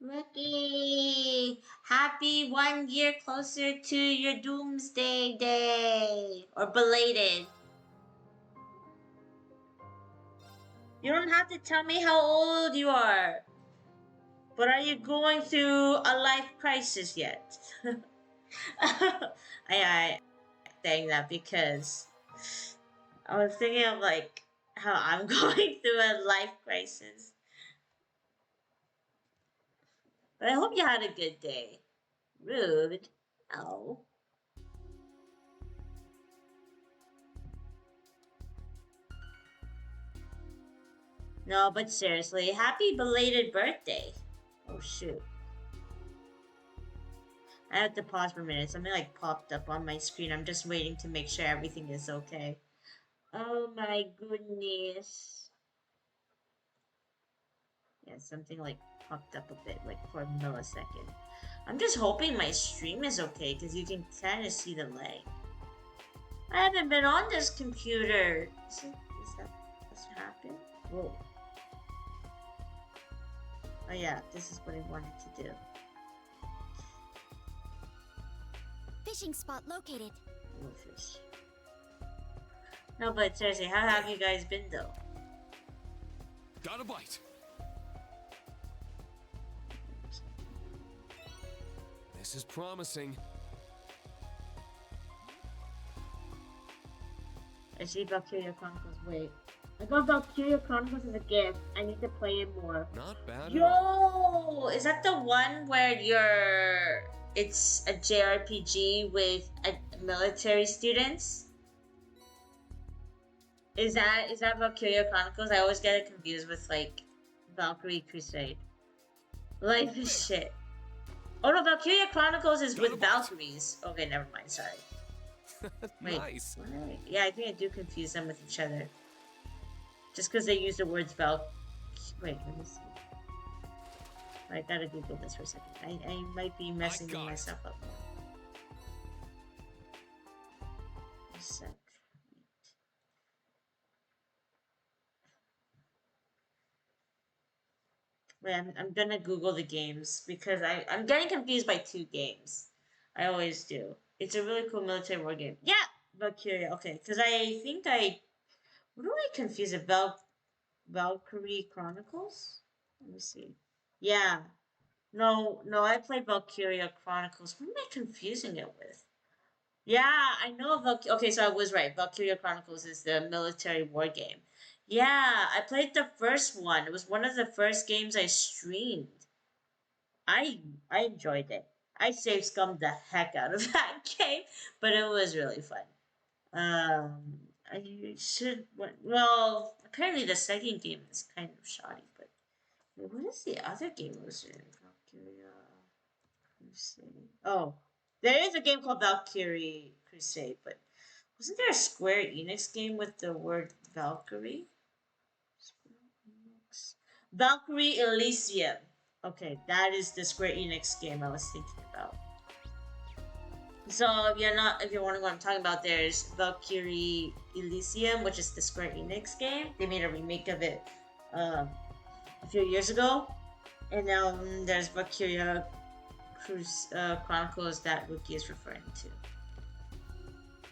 Ricky, happy 1 year closer to your doomsday day. Or belated. You don't have to tell me how old you are. But are you going through a life crisis yet? I saying that because I was thinking of like how I'm going through a life crisis. But I hope you had a good day. Rude. Oh. No, but seriously, happy belated birthday. Oh shoot. I have to pause for a minute. Something like popped up on my screen. I'm just waiting to make sure everything is okay. Oh my goodness. Yeah, something like popped up a bit, like for a millisecond. I'm just hoping my stream is okay because you can kind of see the lag. I haven't been on this computer. Is that what's happened? Whoa. Oh yeah, this is what I wanted to do. Fishing spot located. No fish. No, but seriously, how have you guys been though? Got a bite. This is promising. I see Valkyria Chronicles. Wait. I got Valkyria Chronicles as a gift. I need to play it more. Not bad at all. Yo! Is that the one where you're... It's a JRPG with military students? Is that Valkyria Chronicles? I always get it confused with like Valkyrie Crusade. Life is shit. Oh no, Valkyria Chronicles is with Valkyries. Okay, never mind, sorry. Wait, Nice. what? Yeah, I think I do confuse them with each other. Just because they use the words Wait, let me see. I gotta Google this for a second. I might be messing myself up. A sec. Wait, I'm gonna Google the games because I'm getting confused by two games. I always do. It's a really cool military war game. Yeah! Valkyria, okay. Because I think what do I confuse it? Valkyrie Chronicles? Let me see. Yeah. No, I played Valkyria Chronicles. What am I confusing it with? Yeah, I know Okay, so I was right. Valkyria Chronicles is the military war game. Yeah, I played the first one. It was one of the first games I streamed. I enjoyed it. I save scummed the heck out of that game, but it was really fun. I should. Well, apparently the second game is kind of shoddy, but what is the other game I was in? Valkyria Crusade. Oh, there is a game called Valkyrie Crusade, but wasn't there a Square Enix game with the word Valkyrie? Square Enix. Valkyrie Elysium. Okay, that is the Square Enix game I was thinking about. So if you're wondering what I'm talking about, there's Valkyrie Elysium, which is the Square Enix game. They made a remake of it a few years ago, and now there's Valkyria Chronicles that Wiki is referring to.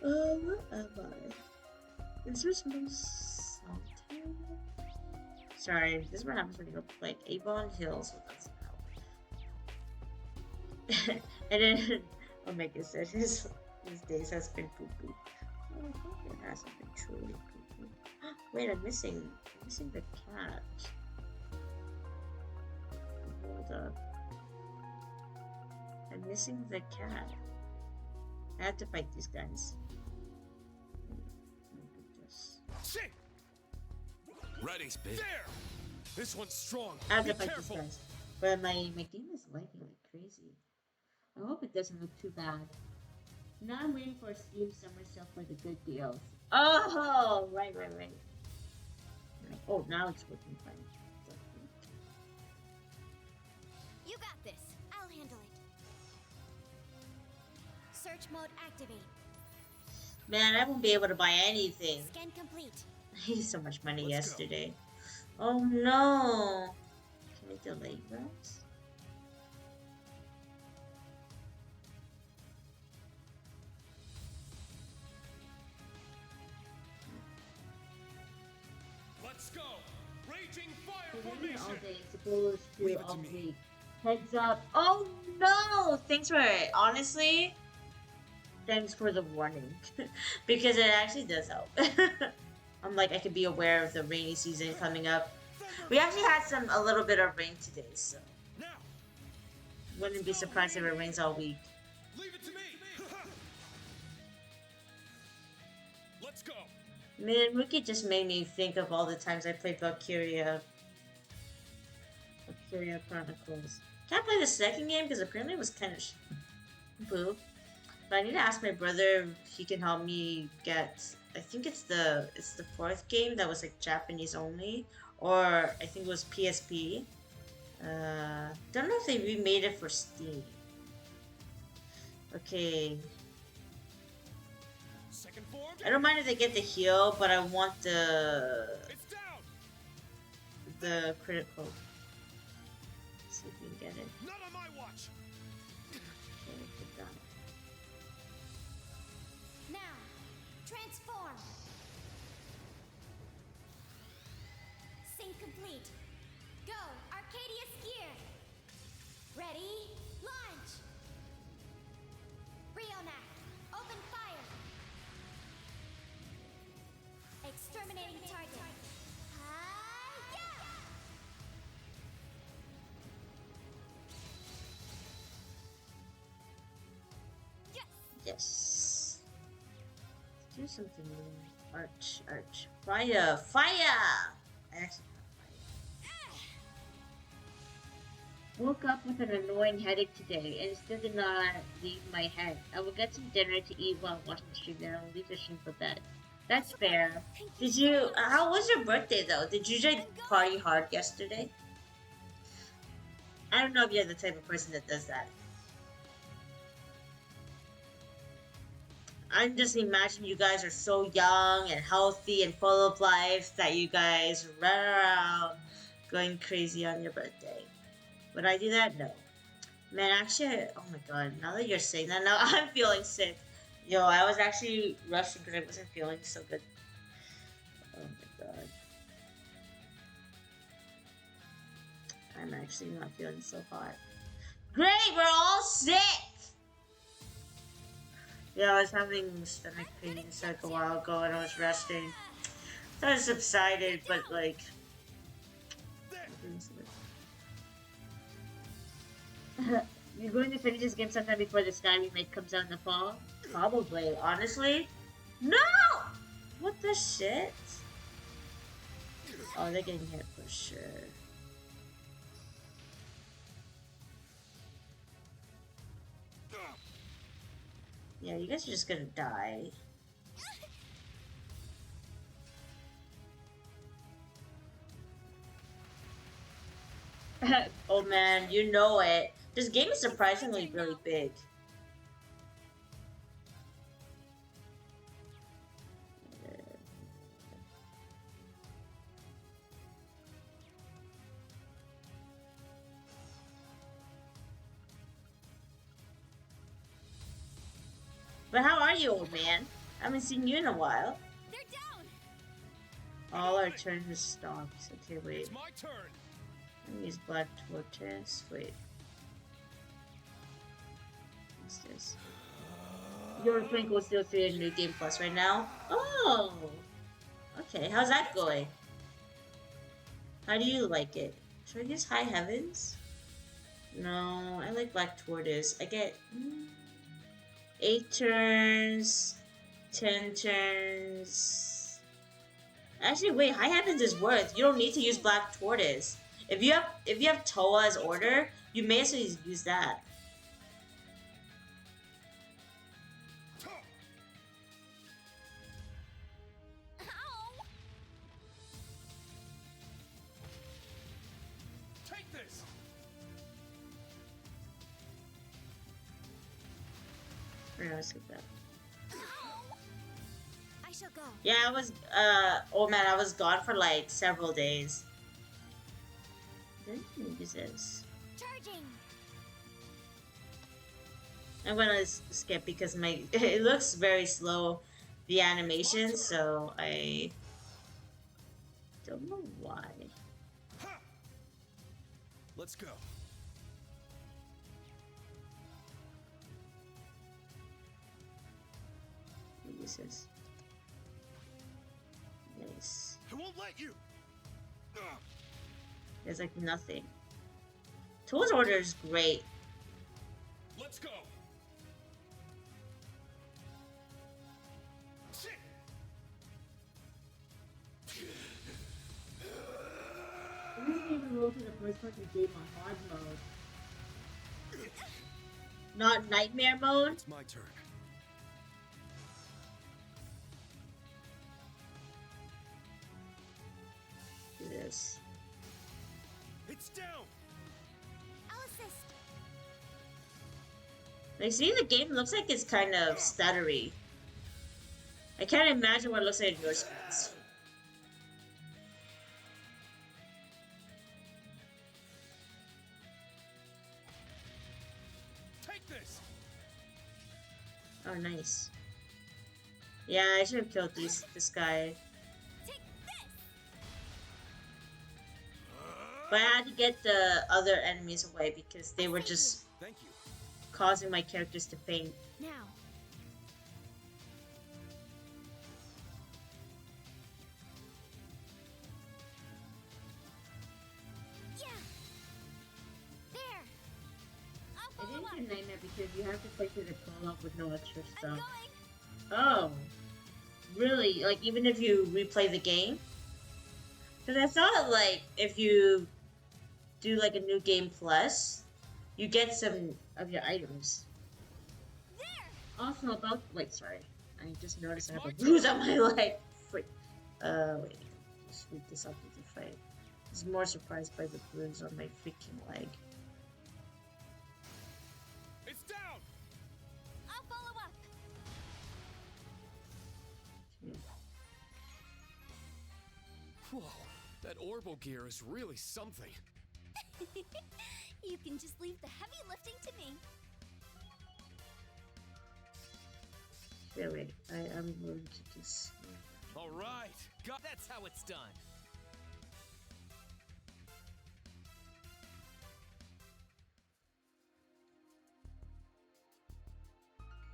What am I? Is there something? Sorry, this is what happens when you go play Avon Hills with us now. And then Omega said his days has been poo-poo. Oh, I hope it hasn't been truly poo-poo. Wait, I'm missing the cat. Hold up. I'm missing the cat. I have to fight these guys. Shit! Ready. There! This one's strong. I have to Be fight careful. these guys. But my game is lagging like crazy. I hope it doesn't look too bad. Now I'm waiting for Steam Summer Sale for the good deals. Oh, right. Oh, now it's working fine. You got this. I'll handle it. Search mode activated. Man, I won't be able to buy anything. Scan complete. I used so much money Let's yesterday. Oh no! Can I delay this? Let's go. Raging fire All formation. day, supposed to Leave it to all me. week. Heads up. Oh no! Thanks for it. Honestly, thanks for the warning. Because it actually does help. I'm like, I could be aware of the rainy season coming up. We actually had a little bit of rain today, so Now, wouldn't be surprised if it rains all week. leave it to me. Let's go. Man, Rookie just made me think of all the times I played Valkyria. Valkyria Chronicles. Can't play the second game because apparently it was kind of poop. But I need to ask my brother if he can help me get. I think it's the fourth game that was like Japanese only, or I think it was PSP. Don't know if they remade it for Steam. Okay. Second form. I don't mind if they get the heal, but I want It's down. the critical. Let's see if we can get it. Not on my watch. Okay, put down. Now, transform. Sync complete. Go, Arcadia Skier. Ready, launch. Rionac, open fire. Exterminating target. Hi-ya! Yes. Yes. Let's do something new. Arch. Fire! I actually woke up with an annoying headache today and it still did not leave my head. I will get some dinner to eat while watching the stream, then I'll leave the stream for bed. That's fair. Did you, how was your birthday though? Did you just party hard yesterday? I don't know if you're the type of person that does that. I'm just imagining you guys are so young and healthy and full of life that you guys run around going crazy on your birthday. Would I do that? No. Man, actually, oh my god, now that you're saying that, now I'm feeling sick. Yo, I was actually rushing because I wasn't feeling so good. Oh my god. I'm actually not feeling so hot. Great, we're all sick! Yeah, I was having stomach pains like a while ago and I was resting. That subsided, but like... You're going to finish this game sometime before the Sky remake comes out in the fall? Probably. Honestly? No! What the shit? Oh, they're getting hit for sure. Yeah, you guys are just gonna die. Oh man, you know it. This game is surprisingly really big. But how are you, old man? I haven't seen you in a while. They're down. All our turn has stopped. Okay, wait. It's my turn. Let me use Black Tortoise. Wait. What's this? You're playing Ghost Steel 3 in New Game Plus right now? Oh! Okay, how's that going? How do you like it? Should I use High Heavens? No, I like Black Tortoise. I get 8 turns, 10 turns. Actually, wait, High Heavens is worth. You don't need to use Black Tortoise. If you have Toa as order, you may as well use that. Or no, skip that. I shall go. Yeah, I was, oh man, I was gone for like several days. Didn't use this. Charging. I'm gonna skip because my it looks very slow, the animation, so I don't know why. Ha! Let's go. Use this. Nice. I won't let you. Ugh. There's like nothing. Tool's order is great. Let's go. Shit. I didn't even roll to the first person game on hard mode. Not nightmare mode? It's my turn. Do this. It's down. I'll assist. Like, see, the game looks like it's kind of stuttery. I can't imagine what it looks like in your screens. Take this. Oh, nice. Yeah, I should have killed this guy. Take this. But I had to get the other enemies away because they were just Thank you. causing my characters to faint. Now. Yeah. There. I'll I follow didn't up. do Nightmare because you have to play through the prologue with no extra I'm stuff. going. Oh. Really? Like, even if you replay the game? Because I thought, like, if you do, like, a new game plus, you get some of your items. There. Also, about, like, sorry. I just noticed I have a bruise on my leg. Freak. Wait. Just read this up with the fight. I was more surprised by the bruise on my freaking leg. It's down. I'll follow up. Whoa, that orbital gear is really something. You can just leave the heavy lifting to me. Yeah, wait. I am going to just... All right, that's how it's done.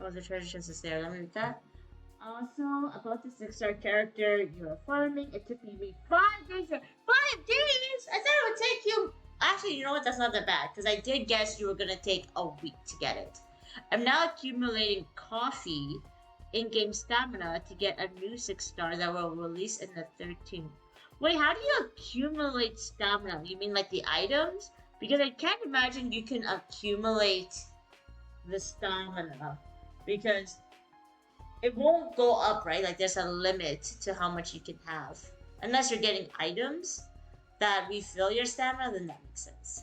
Oh, the treasure chest is there. Let me read that. Also, about the 6-star character you are farming, it took me 5 days. 5 days? I thought it would take you. Actually, you know what? That's not that bad because I did guess you were gonna take a week to get it. I'm now accumulating coffee, in-game stamina to get a new 6-star that will release in the 13th. Wait, how do you accumulate stamina? You mean like the items? Because I can't imagine you can accumulate the stamina because it won't go up, right? Like there's a limit to how much you can have. Unless you're getting items that refill your stamina, then that makes sense.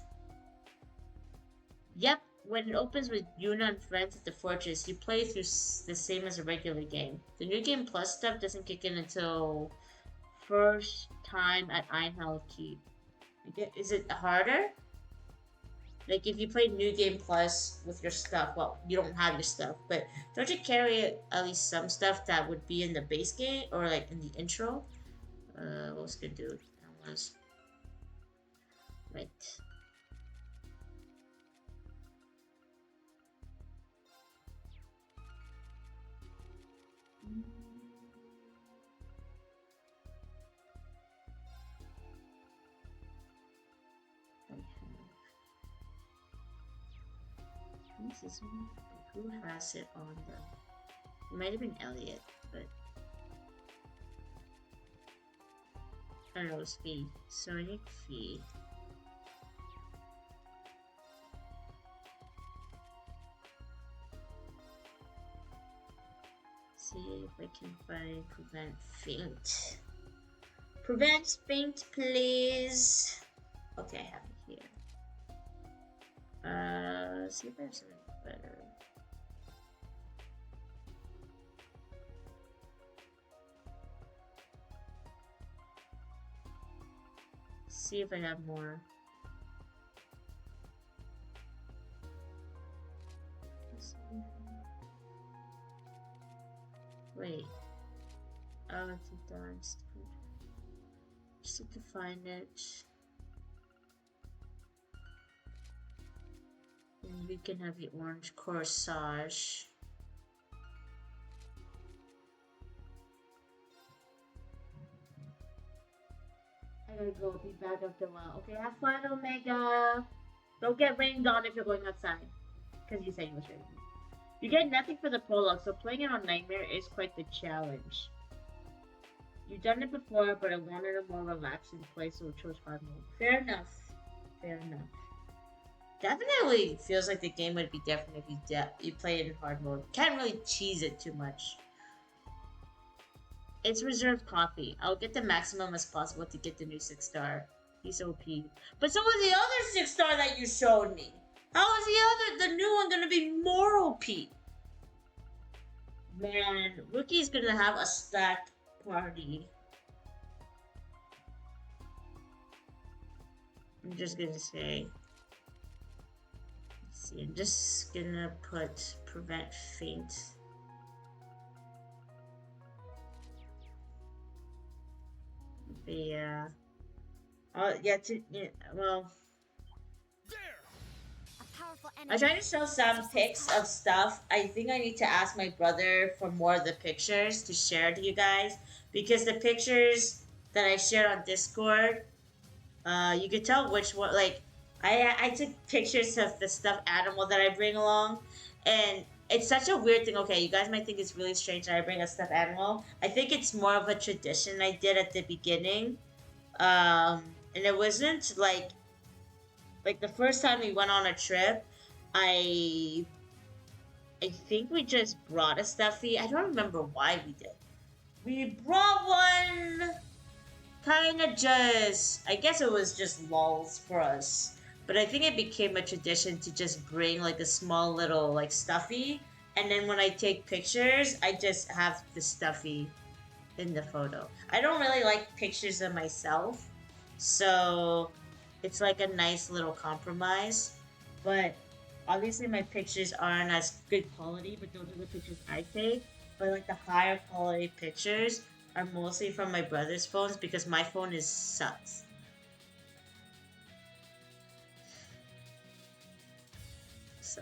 Yep, when it opens with Yuna and friends at the fortress, you play through the same as a regular game. The new game plus stuff doesn't kick in until first time at Einhell Keep. Is it harder? Like if you play New Game Plus with your stuff, well, you don't have your stuff, but don't you carry at least some stuff that would be in the base game or like in the intro? What was gonna do? That was right. This one? Who has it on them? It might have been Elliot, but I don't know, it's Fee. Sonic Fee. See if I can find Prevent Faint. Prevent Faint, please! Okay, I have it here. Let's see if I have something better. see if I have more. Wait. Oh, it's a dance. Just have to find it. And we can have the orange corsage. I gotta go, be back after a while. Okay, have fun, Omega. Don't get rained on if you're going outside. Because you said you was raining. You get nothing for the prologue, so playing it on Nightmare is quite the challenge. You've done it before, but I wanted a more relaxing play, so I chose hard mode. Fair enough. Fair enough. Definitely feels like the game would be different if you play it in hard mode. Can't really cheese it too much. It's reserved coffee. I'll get the maximum as possible to get the new 6-star. He's OP. But so was the other 6-star that you showed me. How is the new one gonna be more OP? Man, Rookie's gonna have a stacked party. I'm just gonna say. Let's see, I'm just gonna put prevent faint. Yeah. Yeah, well. I tried to show some pics of stuff. I think I need to ask my brother for more of the pictures to share to you guys. Because the pictures that I shared on Discord, you could tell which one, like, I took pictures of the stuffed animal that I bring along. And it's such a weird thing. Okay, you guys might think it's really strange that I bring a stuffed animal. I think it's more of a tradition I did at the beginning. And it wasn't like the first time we went on a trip, I think we just brought a stuffy. I don't remember why we did. We brought one, kind of just, I guess it was just lulz for us. But I think it became a tradition to just bring like a small little like stuffy. And then when I take pictures, I just have the stuffy in the photo. I don't really like pictures of myself. So it's like a nice little compromise. But obviously my pictures aren't as good quality, but those are the pictures I take. But like the higher quality pictures are mostly from my brother's phones because my phone is sucks. So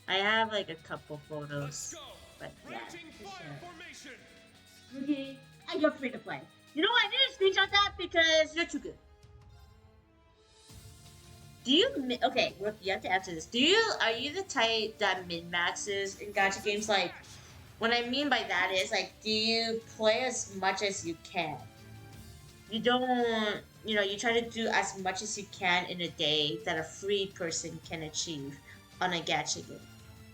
I have like a couple photos, but yeah. Okay, and you're free to play. You know what? I didn't screenshot that because you're too good. Do you okay? You have to answer this. Are you the type that min maxes in gacha games? Like, what I mean by that is like, do you play as much as you can? You don't, you try to do as much as you can in a day that a free person can achieve on a gacha game,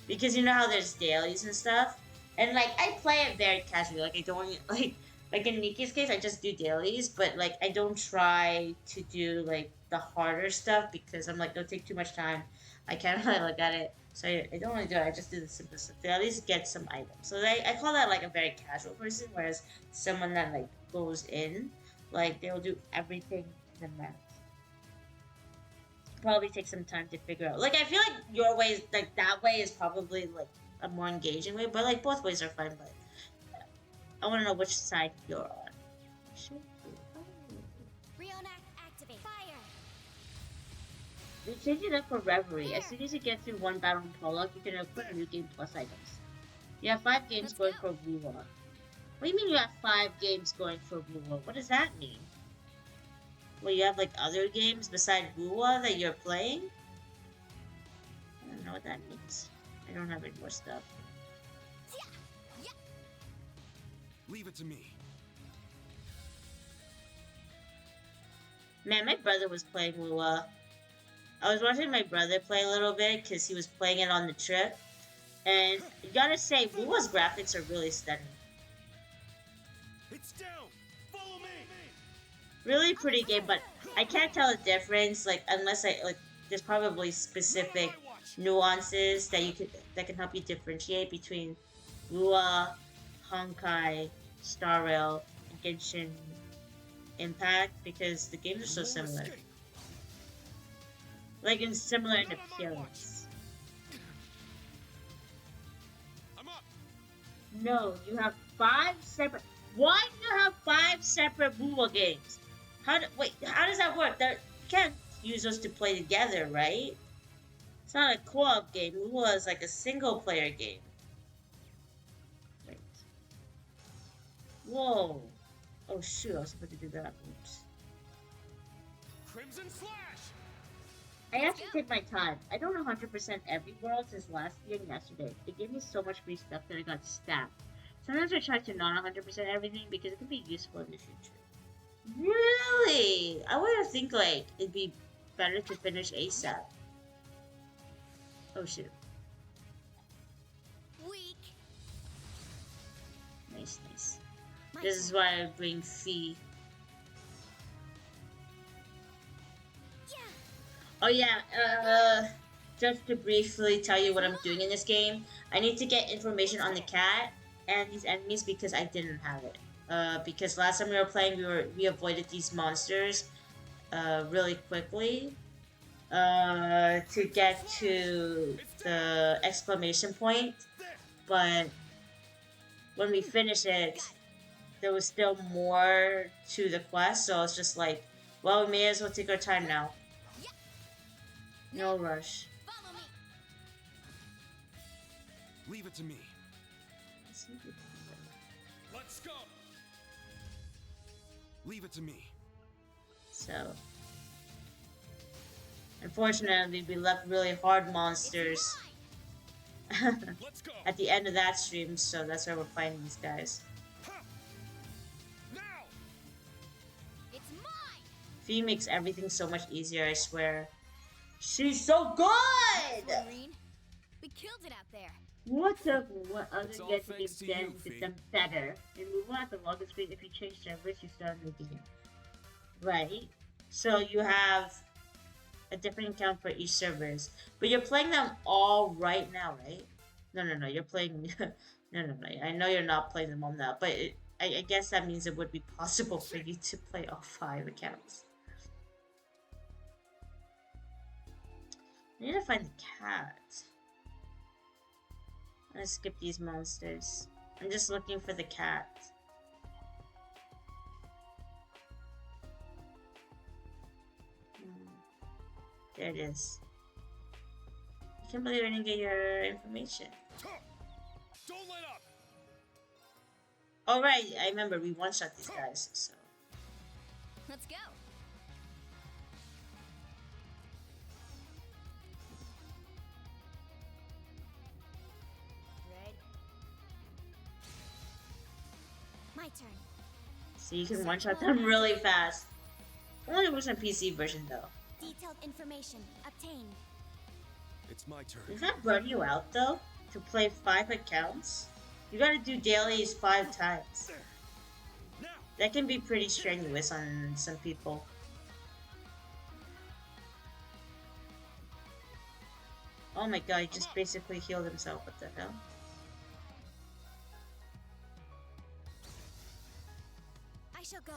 because you know how there's dailies and stuff, and like I play it very casually. Like I don't like in Niki's case, I just do dailies, but like I don't try to do like the harder stuff because I'm like, it'll take too much time. I can't really look at it, so I don't really do it. I just do the simple stuff to at least get some items. So I call that like a very casual person, whereas someone that like goes in, like they'll do everything to the max. Probably take some time to figure out. Like I feel like your way is like that way is probably like a more engaging way, but like both ways are fine. But I want to know which side you're on. Rionac, activate. Fire! They changed it up for Reverie. As soon as you get through one battle in Prologue, you can equip a new game plus items. You have 5 games going for Wuwa. What do you mean you have 5 games going for Wuwa? What does that mean? Well, you have like other games besides Wuwa that you're playing? I don't know what that means. I don't have any more stuff. Leave it to me. Man, my brother was playing Wuwa. I was watching my brother play a little bit because he was playing it on the trip. And you gotta say, Wuwa's graphics are really stunning. It's down. Follow me. Really pretty game, but I can't tell the difference, like, unless there's probably specific nuances that can help you differentiate between Wuwa, Honkai, Star Rail, and Genshin impact because the games are so No similar. escape. Like, in similar in Not on my appearance. I'm up. No, you have 5 separate. Why do you have 5 separate Booba games? Wait, how does that work? You can't use those to play together, right? It's not a co-op game. Booba is like a single player game. Wait. Whoa. Oh shoot, I was supposed to do that. Oops. Crimson Slash. I have to take my time. I don't 100% every world since last year and yesterday. It gave me so much free stuff that I got stacked. Sometimes I try to not 100% everything because it can be useful in the future. Really? I would think like it'd be better to finish ASAP. Oh shoot. Weak. Nice, nice. My This is turn. why I bring Fee. Yeah. Oh yeah, just to briefly tell you what I'm doing in this game, I need to get information on the cat and these enemies because I didn't have it. Because last time we were playing, we avoided these monsters, really quickly, to get to the exclamation point, but when we finished it, there was still more to the quest, so it's just like, well, we may as well take our time now. No rush. Follow me. Leave it to me. Let's go. Leave it to me. So, unfortunately, we left really hard monsters Let's go. at the end of that stream, so that's why we're fighting these guys. Ha! Now. It's mine. Fee makes everything so much easier, I swear. She's so good! Wolverine. We killed it out there. What other It's all get to thanks to be you, done Fee. with them better? And move on at the longest screen if you change servers, you start a new game. Right? So you have a different account for each servers. But you're playing them all right now, right? No, you're playing... no. I know you're not playing them all now, but I guess that means it would be possible for you to play all 5 accounts. I need to find the cat. I'm gonna skip these monsters. I'm just looking for the cat. There it is. I can't believe I didn't get your information. Don't let up. Alright, I remember we one-shot these guys, so. Let's go. Right. My turn. So you can one-shot them really fast. Only works on PC version though. Detailed information obtained. It's my turn. Does that burn you out though? To play 5 accounts? You gotta do dailies 5 times. Now. That can be pretty strenuous on some people. Oh my god, he just basically healed himself. What the hell? I shall go.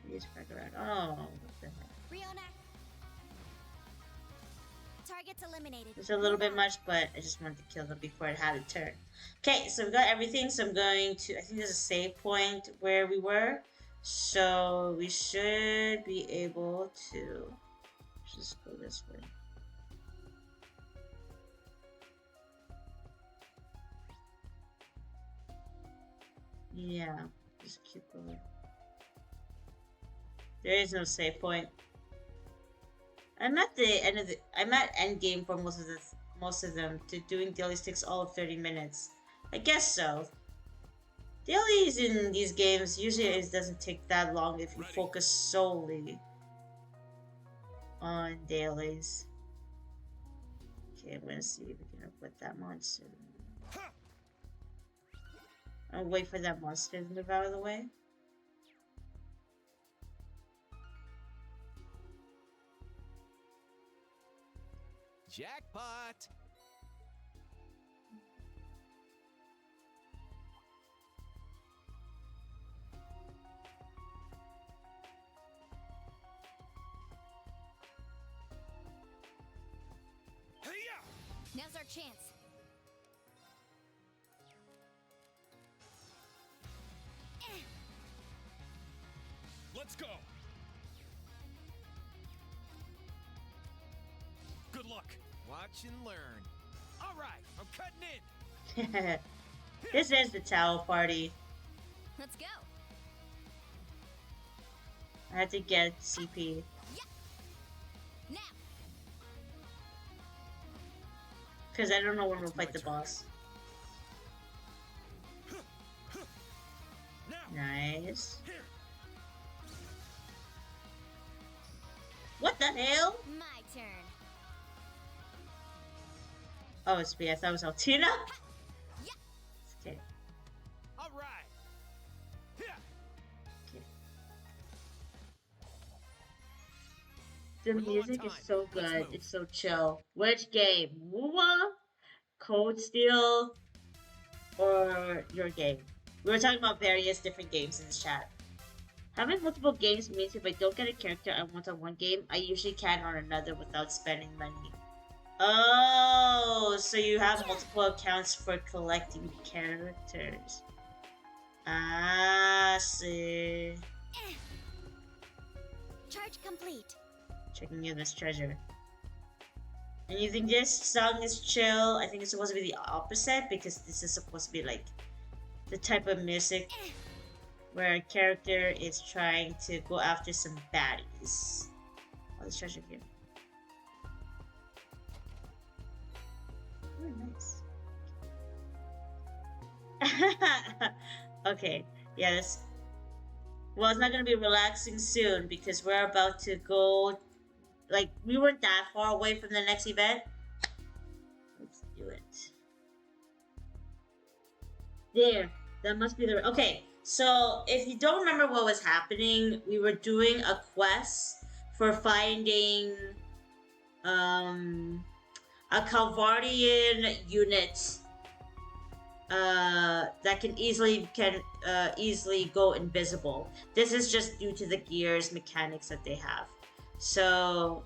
He just back around. Oh, what the heck? Riona. Targets eliminated. It's a little bit much, but I just wanted to kill them before it had a turn. Okay, so we got everything, so I'm going to... I think there's a save point where we were. So we should be able to... Just go this way. Yeah, just keep going. There is no save point. I'm at the end of the. I'm at end game for most of them. To doing dailies takes all of 30 minutes. I guess so. Dailies in these games usually it doesn't take that long if you focus solely on dailies. Okay, I'm gonna see if we can put that monster. I'll wait for that monster to move out of the way. Jackpot. Now's our chance. Let's go. Good luck. Watch and learn. All right, I'm cutting in. This is the Towel Party. Let's go. I had to get CP. Now. Because I don't know when we'll It's my fight the turn. boss. Now. Nice. Here. What the hell? My turn. Oh, it's me. I thought it was Altina. Yeah. Okay. All right. Yeah. Okay. The We're low on music is time. so Let's good. move. It's so chill. Which game? Wuwa, Cold Steel, or your game? We were talking about various different games in this chat. Having multiple games means if I don't get a character I want on one game, I usually can on another without spending money. Oh, so you have multiple accounts for collecting characters. Ah, see. Charge complete. Checking in this treasure. And you think this song is chill? I think it's supposed to be the opposite because this is supposed to be like the type of music where a character is trying to go after some baddies. Oh, this treasure here. Oh, nice. Okay, yes. Well, it's not gonna be relaxing soon because we're about to go. Like, we weren't that far away from the next event. Let's do it. There. That must be the. Okay, so if you don't remember what was happening, we were doing a quest for finding a Calvardian unit that can easily go invisible. This is just due to the gears mechanics that they have. So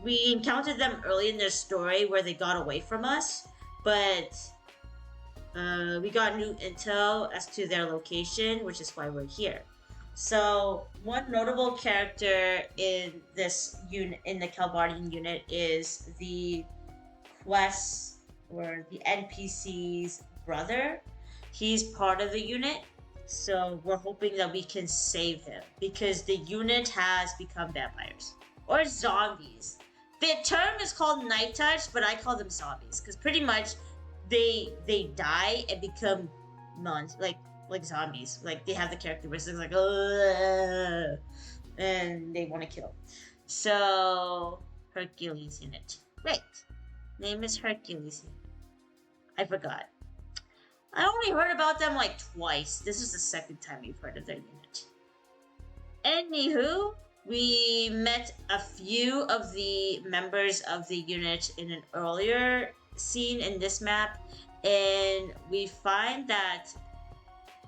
we encountered them early in their story where they got away from us, but we got new intel as to their location, which is why we're here. So one notable character in this unit, in the Calvardian unit, is the quest or the NPC's brother. He's part of the unit, so we're hoping that we can save him because the unit has become vampires or zombies. The term is called night touch, but I call them zombies because pretty much they die and become like zombies. Like they have the characteristics like and they want to kill. So Hercules unit. Right. Name is Hercules. I forgot. I only heard about them like twice. This is the second time we've heard of their unit. Anywho, we met a few of the members of the unit in an earlier scene in this map, and we find that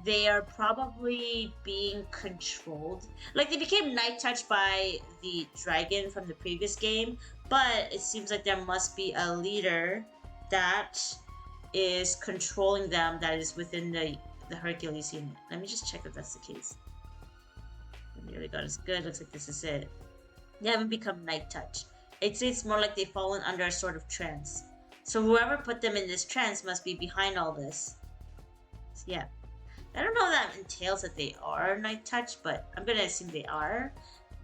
they are probably being controlled. Like they became night touched by the dragon from the previous game, but it seems like there must be a leader that is controlling them that is within the Hercules unit. Let me just check if that's the case. There we go, it's good. Looks like this is it. They haven't become night touch. It's more like they've fallen under a sort of trance. So whoever put them in this trance must be behind all this. So yeah. I don't know if that entails that they are night touch, but I'm gonna assume they are.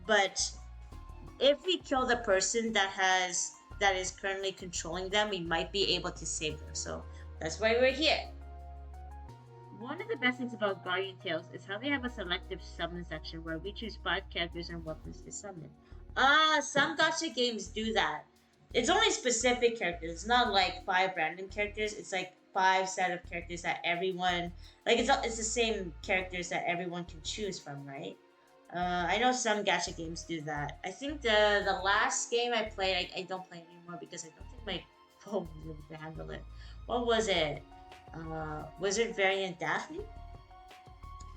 But if we kill the person that is currently controlling them, we might be able to save them. So that's why we're here. One of the best things about Guardian Tales is how they have a selective summon section where we choose 5 characters and weapons to summon. Some gacha games do that. It's only specific characters. It's not like 5 random characters. It's like 5 set of characters that everyone, like it's the same characters that everyone can choose from, right? I know some gacha games do that. I think the last game I played, I don't play anymore because I don't think my phone was able to handle it. What was it? Wizard Variant Daphne?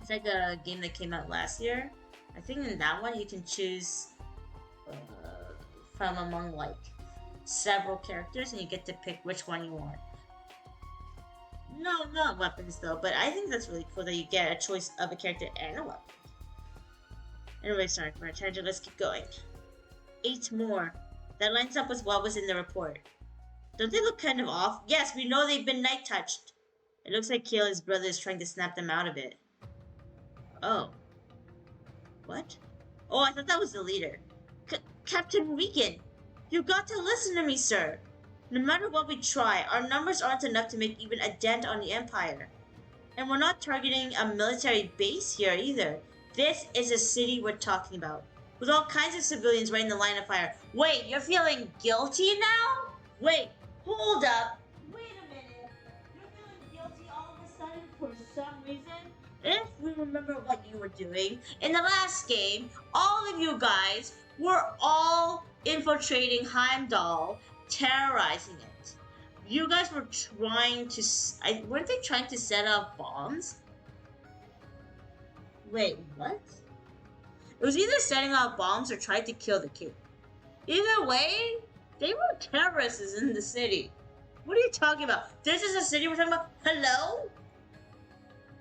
It's like a game that came out last year. I think in that one you can choose from among like several characters and you get to pick which one you want. No, not weapons though, but I think that's really cool that you get a choice of a character and a weapon. Anyway, sorry for a tangent, let's keep going. 8 more. That lines up with what was in the report. Don't they look kind of off? Yes, we know they've been night touched. It looks like Kayla's brother is trying to snap them out of it. Oh. What? Oh, I thought that was the leader. Captain Regan, you got to listen to me, sir. No matter what we try, our numbers aren't enough to make even a dent on the Empire. And we're not targeting a military base here either. This is a city we're talking about, with all kinds of civilians right in the line of fire. Wait, you're feeling guilty now? Wait, hold up. Wait a minute. You're feeling guilty all of a sudden for some reason? If we remember what you were doing, in the last game, all of you guys were all infiltrating Heimdall, terrorizing it. You guys were trying to... weren't they trying to set up bombs? Wait, what? It was either setting off bombs or trying to kill the king. Either way, they were terrorists in the city. What are you talking about? This is a city we're talking about? Hello?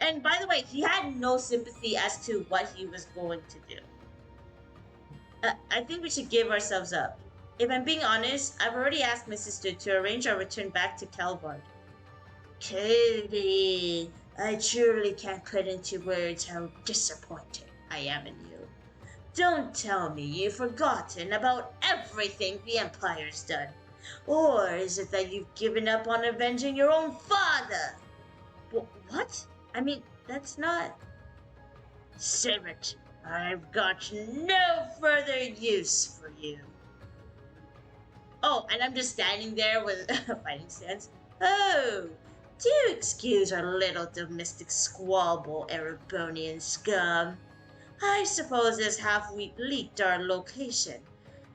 And by the way, he had no sympathy as to what he was going to do. I think we should give ourselves up. If I'm being honest, I've already asked my sister to arrange our return back to Calvard. Katie, I truly can't put into words how disappointed I am in you. Don't tell me you've forgotten about everything the Empire's done. Or is it that you've given up on avenging your own father? What? I mean, that's not... Save it. I've got no further use for you. Oh, and I'm just standing there with a fighting stance. Oh, do excuse our little domestic squabble, Erebonian scum. I suppose this half-wheat leaked our location,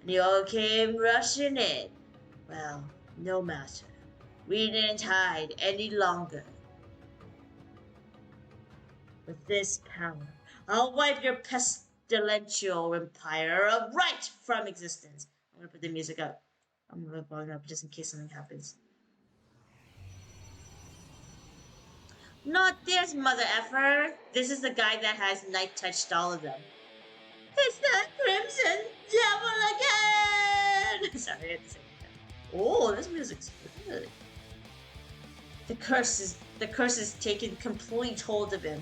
and you all came rushing in. Well, no matter. We didn't hide any longer. With this power, I'll wipe your pestilential empire right from existence. I'm gonna put the music up. I'm gonna volume up just in case something happens. Not this, mother effer. This is the guy that has night touched all of them. It's that Crimson Devil again! Sorry, I had to say that. Oh, this music's good. The curse is taking complete hold of him.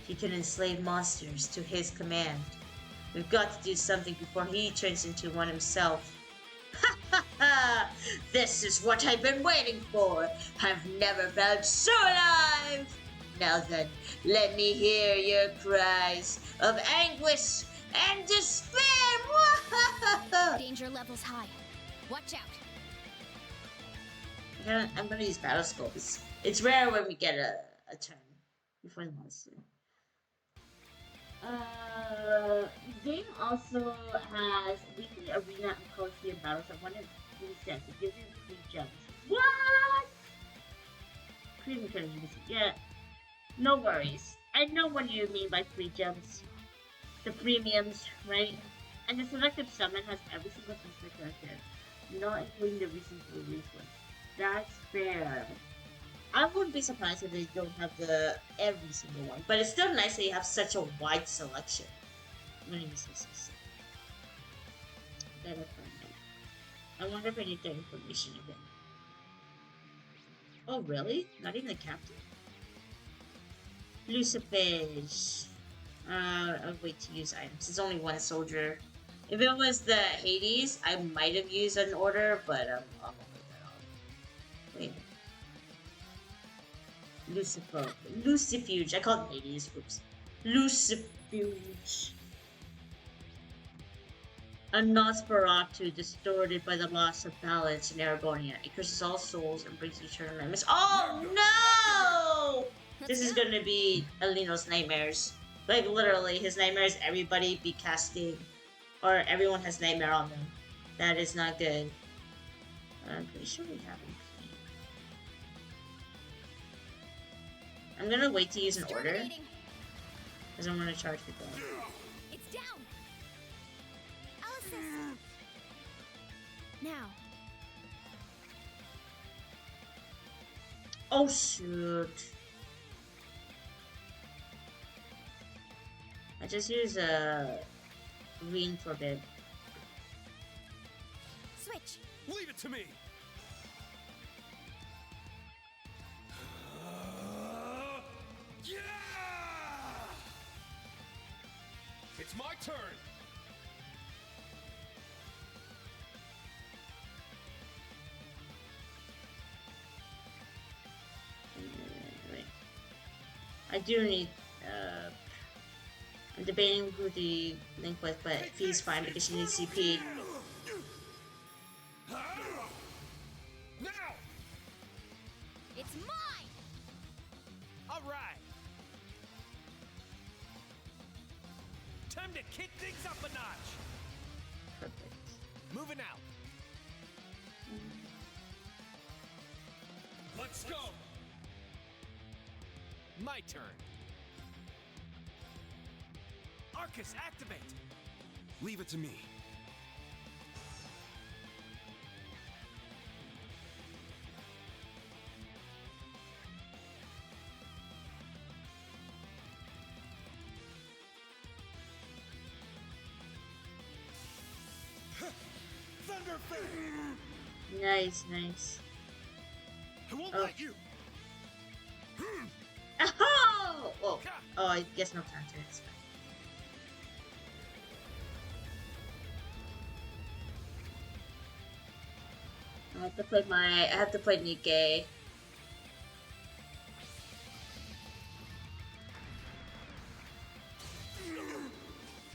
He can enslave monsters to his command. We've got to do something before he turns into one himself. Ha ha ha! This is what I've been waiting for. I've never felt so alive. Now then, let me hear your cries of anguish and despair. Danger levels high. Watch out. I'm gonna use battle scope. It's rare when we get a turn before the monster. The game also has weekly arena and Coliseum battles at 1 and 3 cents. It gives you free gems. What? Cream currency. Yeah. No worries. I know what you mean by free gems. The premiums, right? And the selective summon has every single feature character, not including the recently released one. That's fair. I wouldn't be surprised if they don't have every single one, but it's still nice that you have such a wide selection. I'm gonna use this. I wonder if I need that information again. Oh really? Not even the captain? Luciphage. I'll wait to use items. It's only one soldier. If it was the Hades, I might have used an order, but I'll put that on. Wait. Lucifuge. I call it Hades. Oops. Lucifuge. A Nosferatu distorted by the loss of balance in Erebonia. It curses all souls and brings eternal nightmares. Oh no! This is gonna be Alino's nightmares. Like literally, his nightmares, everybody be casting, or everyone has nightmare on them. That is not good. I'm pretty sure we have him. I'm gonna wait to use an order, because I'm gonna charge people. It's down. Alice. Now, Oh shoot. I just use a green forbid. Switch. Leave it to me. Yeah! It's my turn. Wait. I do need I'm debating who the link with, but Fee's fine because she needs CP. Now! It's mine. All right. Time to kick things up a notch. Perfect. Moving out. Let's go. My turn. Arcus, activate. Leave it to me. Thunderfang! Nice, nice. I won't Oh. let you. Oh! Oh, oh, I guess no counter. It's fine. I have to play Nikkei.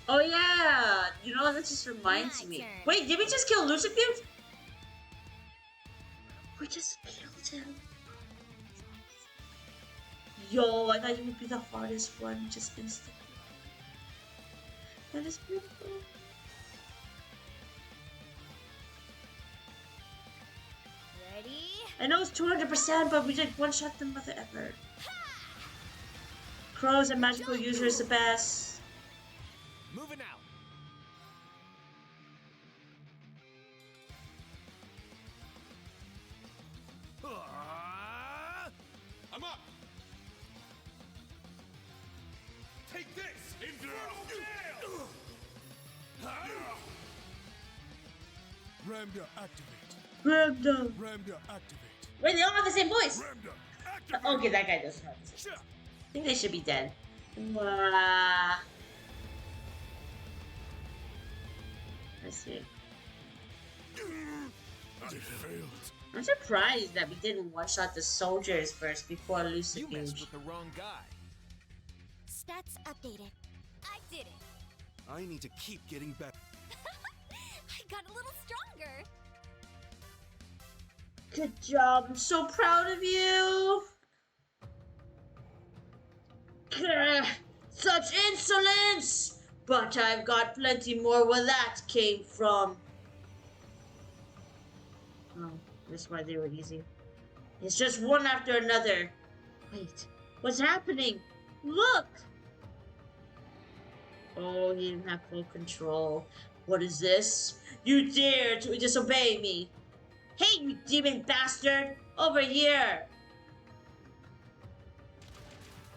Oh yeah! You know, that just reminds My me. turn. Wait, did we just kill Lucifuse? We just killed him. Yo, I thought he would be the hardest one, just instantly. That is beautiful. Ready? I know it's 200%, but we did one-shot the mother ever. Crows and magical users the best. Moving out. I'm up. Take this. Infernal Gale. Ramda activate. Ramda. Ramda activate. Wait, they all have the same voice. Ramda activate. Okay, that guy doesn't have the same. Sure. I think they should be dead. Wow. Let's see. I failed. I'm surprised that we didn't one-shot the soldiers first before You messed Lucifuge. with the wrong guy. Stats updated. I did it. I need to keep getting better. I got a little stronger. Good job. I'm so proud of you. Grr, such insolence! But I've got plenty more where that came from. Oh, that's why they were easy. It's just one after another. Wait, what's happening? Look! Oh, he didn't have full control. What is this? You dare to disobey me! Hey, you demon bastard! Over here!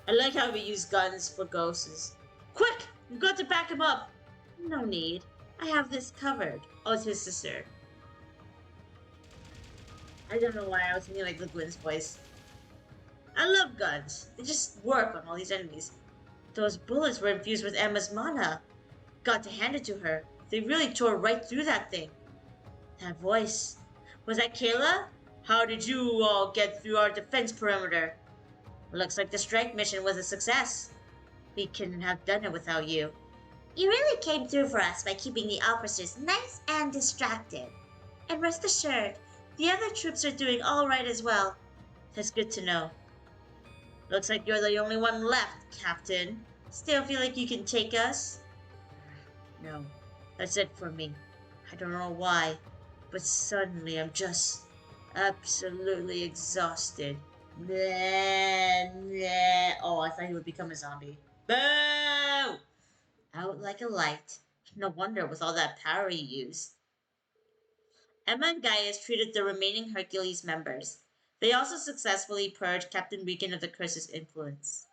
I like how we use guns for ghosts. Quick! We've got to back him up! No need. I have this covered. Oh, it's his sister. I don't know why I was thinking like the Gwen's voice. I love guns. They just work on all these enemies. Those bullets were infused with Emma's mana. Got to hand it to her. They really tore right through that thing. That voice. Was that Kayla? How did you all get through our defense perimeter? Looks like the strike mission was a success. We couldn't have done it without you. You really came through for us by keeping the officers nice and distracted. And rest assured, the other troops are doing all right as well. That's good to know. Looks like you're the only one left, Captain. Still feel like you can take us? No, that's it for me. I don't know why, but suddenly I'm just absolutely exhausted. Oh, I thought he would become a zombie. Boo! Out like a light. No wonder with all that power he used. Emma and Gaius treated the remaining Hercules members. They also successfully purged Captain Regan of the curse's influence.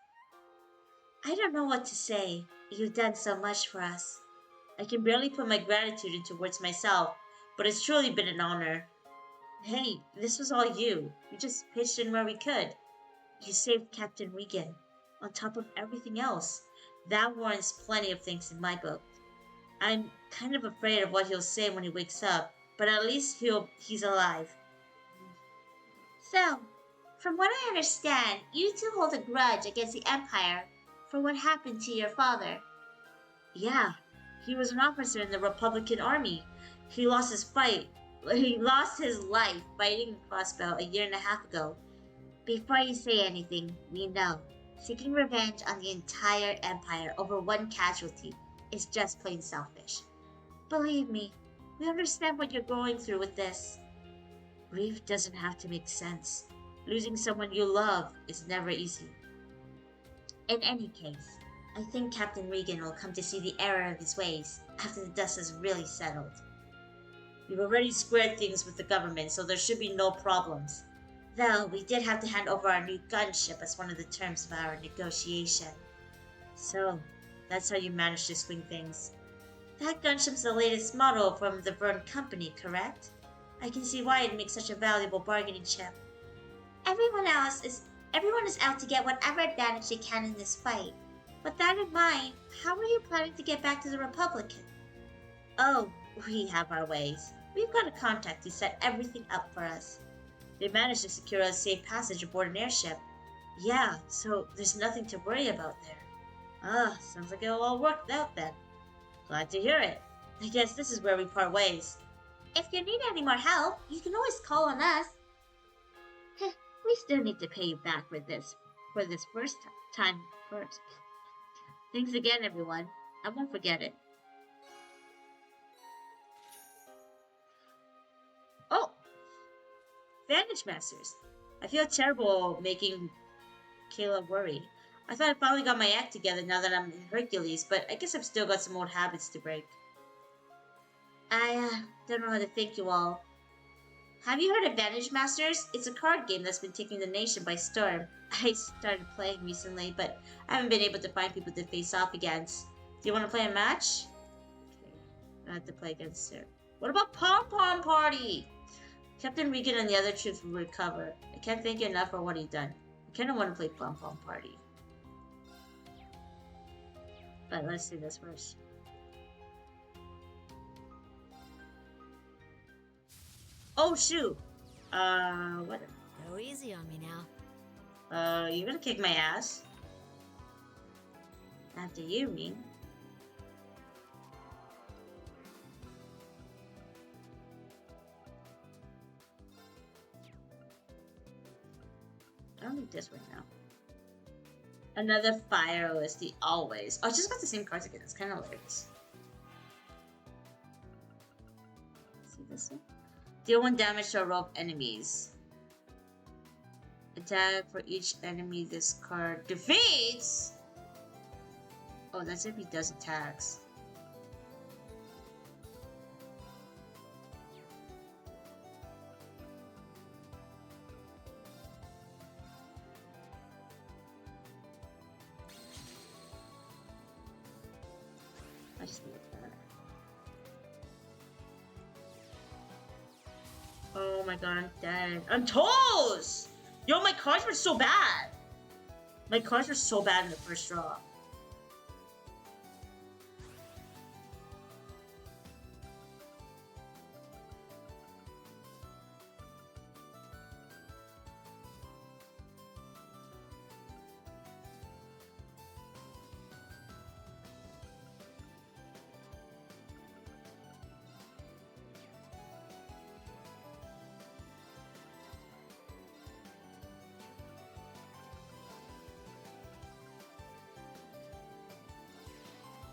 I don't know what to say. You've done so much for us. I can barely put my gratitude into words myself, but it's truly been an honor. Hey, this was all you. You just pitched in where we could. You saved Captain Regan, on top of everything else. That warrants plenty of thanks in my book. I'm kind of afraid of what he'll say when he wakes up, but at least he's alive. So, from what I understand, you two hold a grudge against the Empire for what happened to your father. Yeah, he was an officer in the Republican Army. He lost his fight. He lost his life fighting Crossbow a year and a half ago. Before you say anything, we know seeking revenge on the entire Empire over one casualty is just plain selfish. Believe me, we understand what you're going through with this. Grief doesn't have to make sense. Losing someone you love is never easy. In any case, I think Captain Regan will come to see the error of his ways after the dust has really settled. We've already squared things with the government, so there should be no problems. Though we did have to hand over our new gunship as one of the terms of our negotiation. So, that's how you managed to swing things. That gunship's the latest model from the Verne Company, correct? I can see why it makes such a valuable bargaining chip. Everyone is out to get whatever advantage they can in this fight. With that in mind, how are you planning to get back to the Republican? Oh, we have our ways. We've got a contact who set everything up for us. They managed to secure us safe passage aboard an airship. Yeah, so there's nothing to worry about there. Ah, sounds like it'll all work out then. Glad to hear it. I guess this is where we part ways. If you need any more help, you can always call on us. We still need to pay you back for this first time first. Thanks again, everyone. I won't forget it. Oh! Vantage Masters. I feel terrible making Kayla worry. I thought I finally got my act together now that I'm in Hercules, but I guess I've still got some old habits to break. I don't know how to thank you all. Have you heard of Vantage Masters? It's a card game that's been taking the nation by storm. I started playing recently, but I haven't been able to find people to face off against. Do you want to play a match? Okay, I have to play against her. What about Pom Pom Party? Captain Regan and the other troops will recover. I can't thank you enough for what you've done. I kind of want to play Pom Pom Party. But let's do this first. Oh shoot! What? Go easy on me now. You're gonna kick my ass. After you, Ring. I don't need this right now. Another fire OSD, always. Oh, I just got the same cards again. It's kind of hilarious. See this one? Deal 1 damage to a row of enemies. Attack for each enemy this card defeats! Oh, that's if he does attacks. I just look at that. Oh my god, I'm dead. I'm toast! Yo, my cards were so bad. My cards were so bad in the first draw.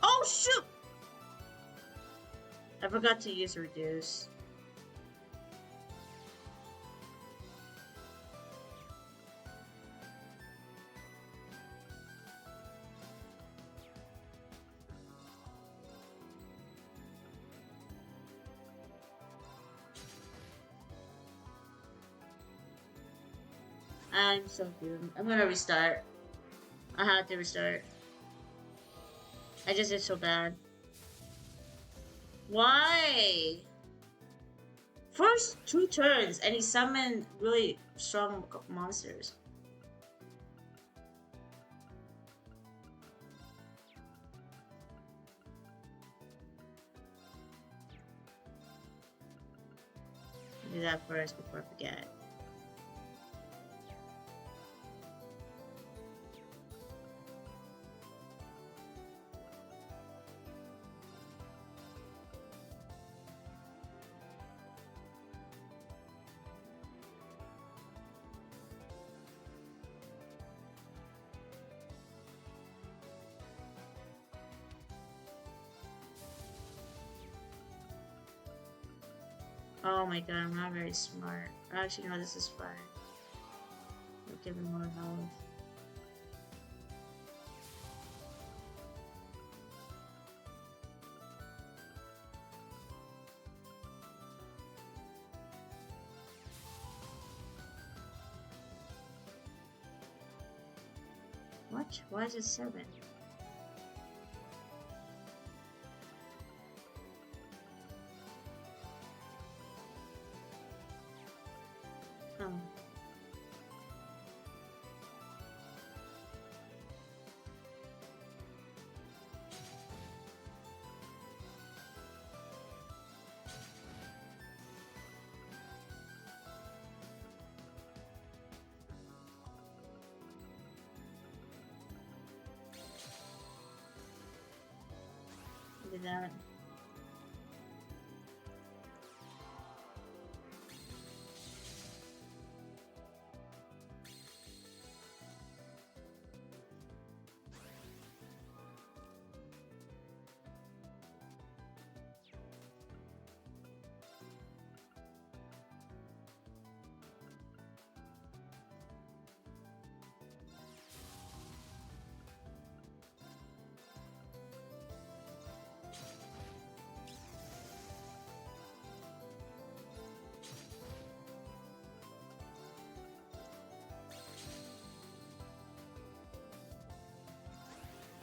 Oh shoot! I forgot to use reduce. I'm so doomed. I'm gonna restart. I had to restart. I just did so bad. Why? First 2 turns and he summoned really strong monsters. Do that first before I forget. Oh my god, I'm not very smart. Actually, no, this is fine. I'll give him more health. What? Why is it 7? Oh. Do that.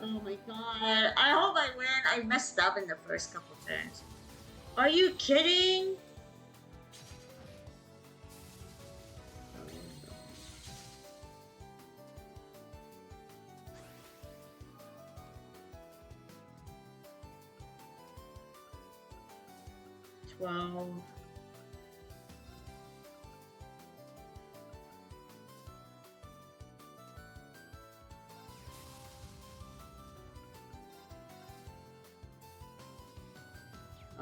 Oh my god. I hope I win. I messed up in the first couple turns. Are you kidding? Twelve.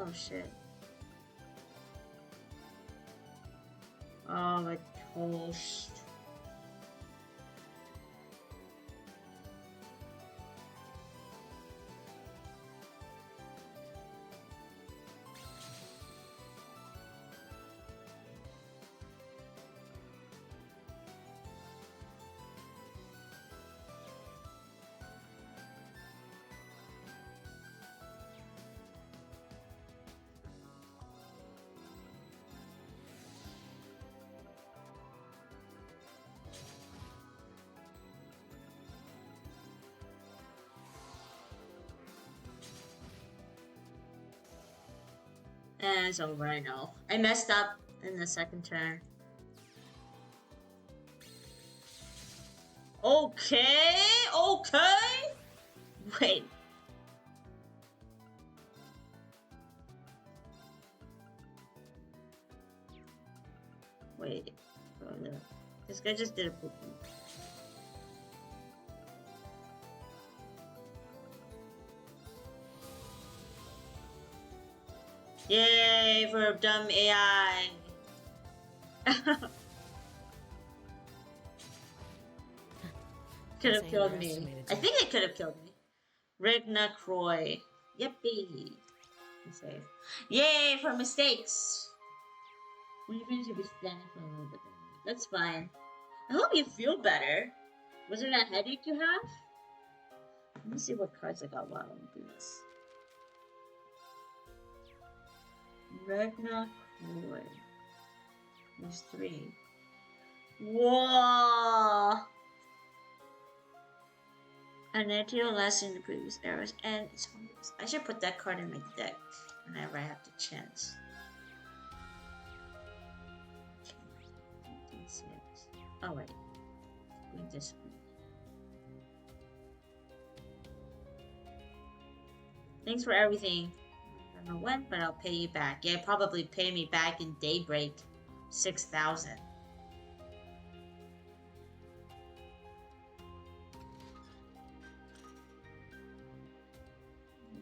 Oh shit. Oh my toast. And it's over, I know. I messed up in the second turn. Okay, okay. Wait. Wait. Oh, no. This guy just did a poop. Yay for dumb AI. Could have killed me. I think it could have killed me. Rigna Croy. Yippee. I'm safe. Yay for mistakes. When you finish, you'll be standing for a little bit. That's fine. I hope you feel better. Was it a headache you have? Let me see what cards I got while I'm doing this. Ragnar Croy. There's 3. Whoa! An anteater less in the previous eras, and it's almost. I should put that card in my deck whenever I have the chance. Oh wait, doing this one. Thanks for everything. I don't know when, but I'll pay you back. Yeah, probably pay me back in Daybreak. 6,000.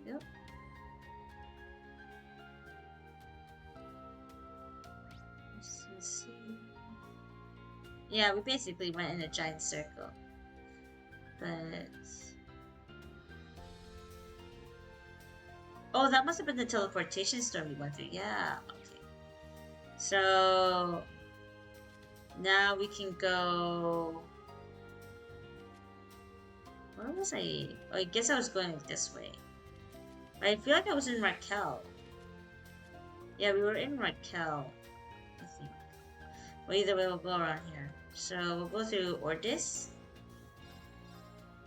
Yep. Let's see. Yeah, we basically went in a giant circle. But... oh, that must have been the teleportation storm we went through. Yeah, okay. So... now we can go... where was I? Oh, I guess I was going this way. I feel like I was in Raquel. Yeah, we were in Raquel, I think. Well, either way, we'll go around here. So, we'll go through Ordis.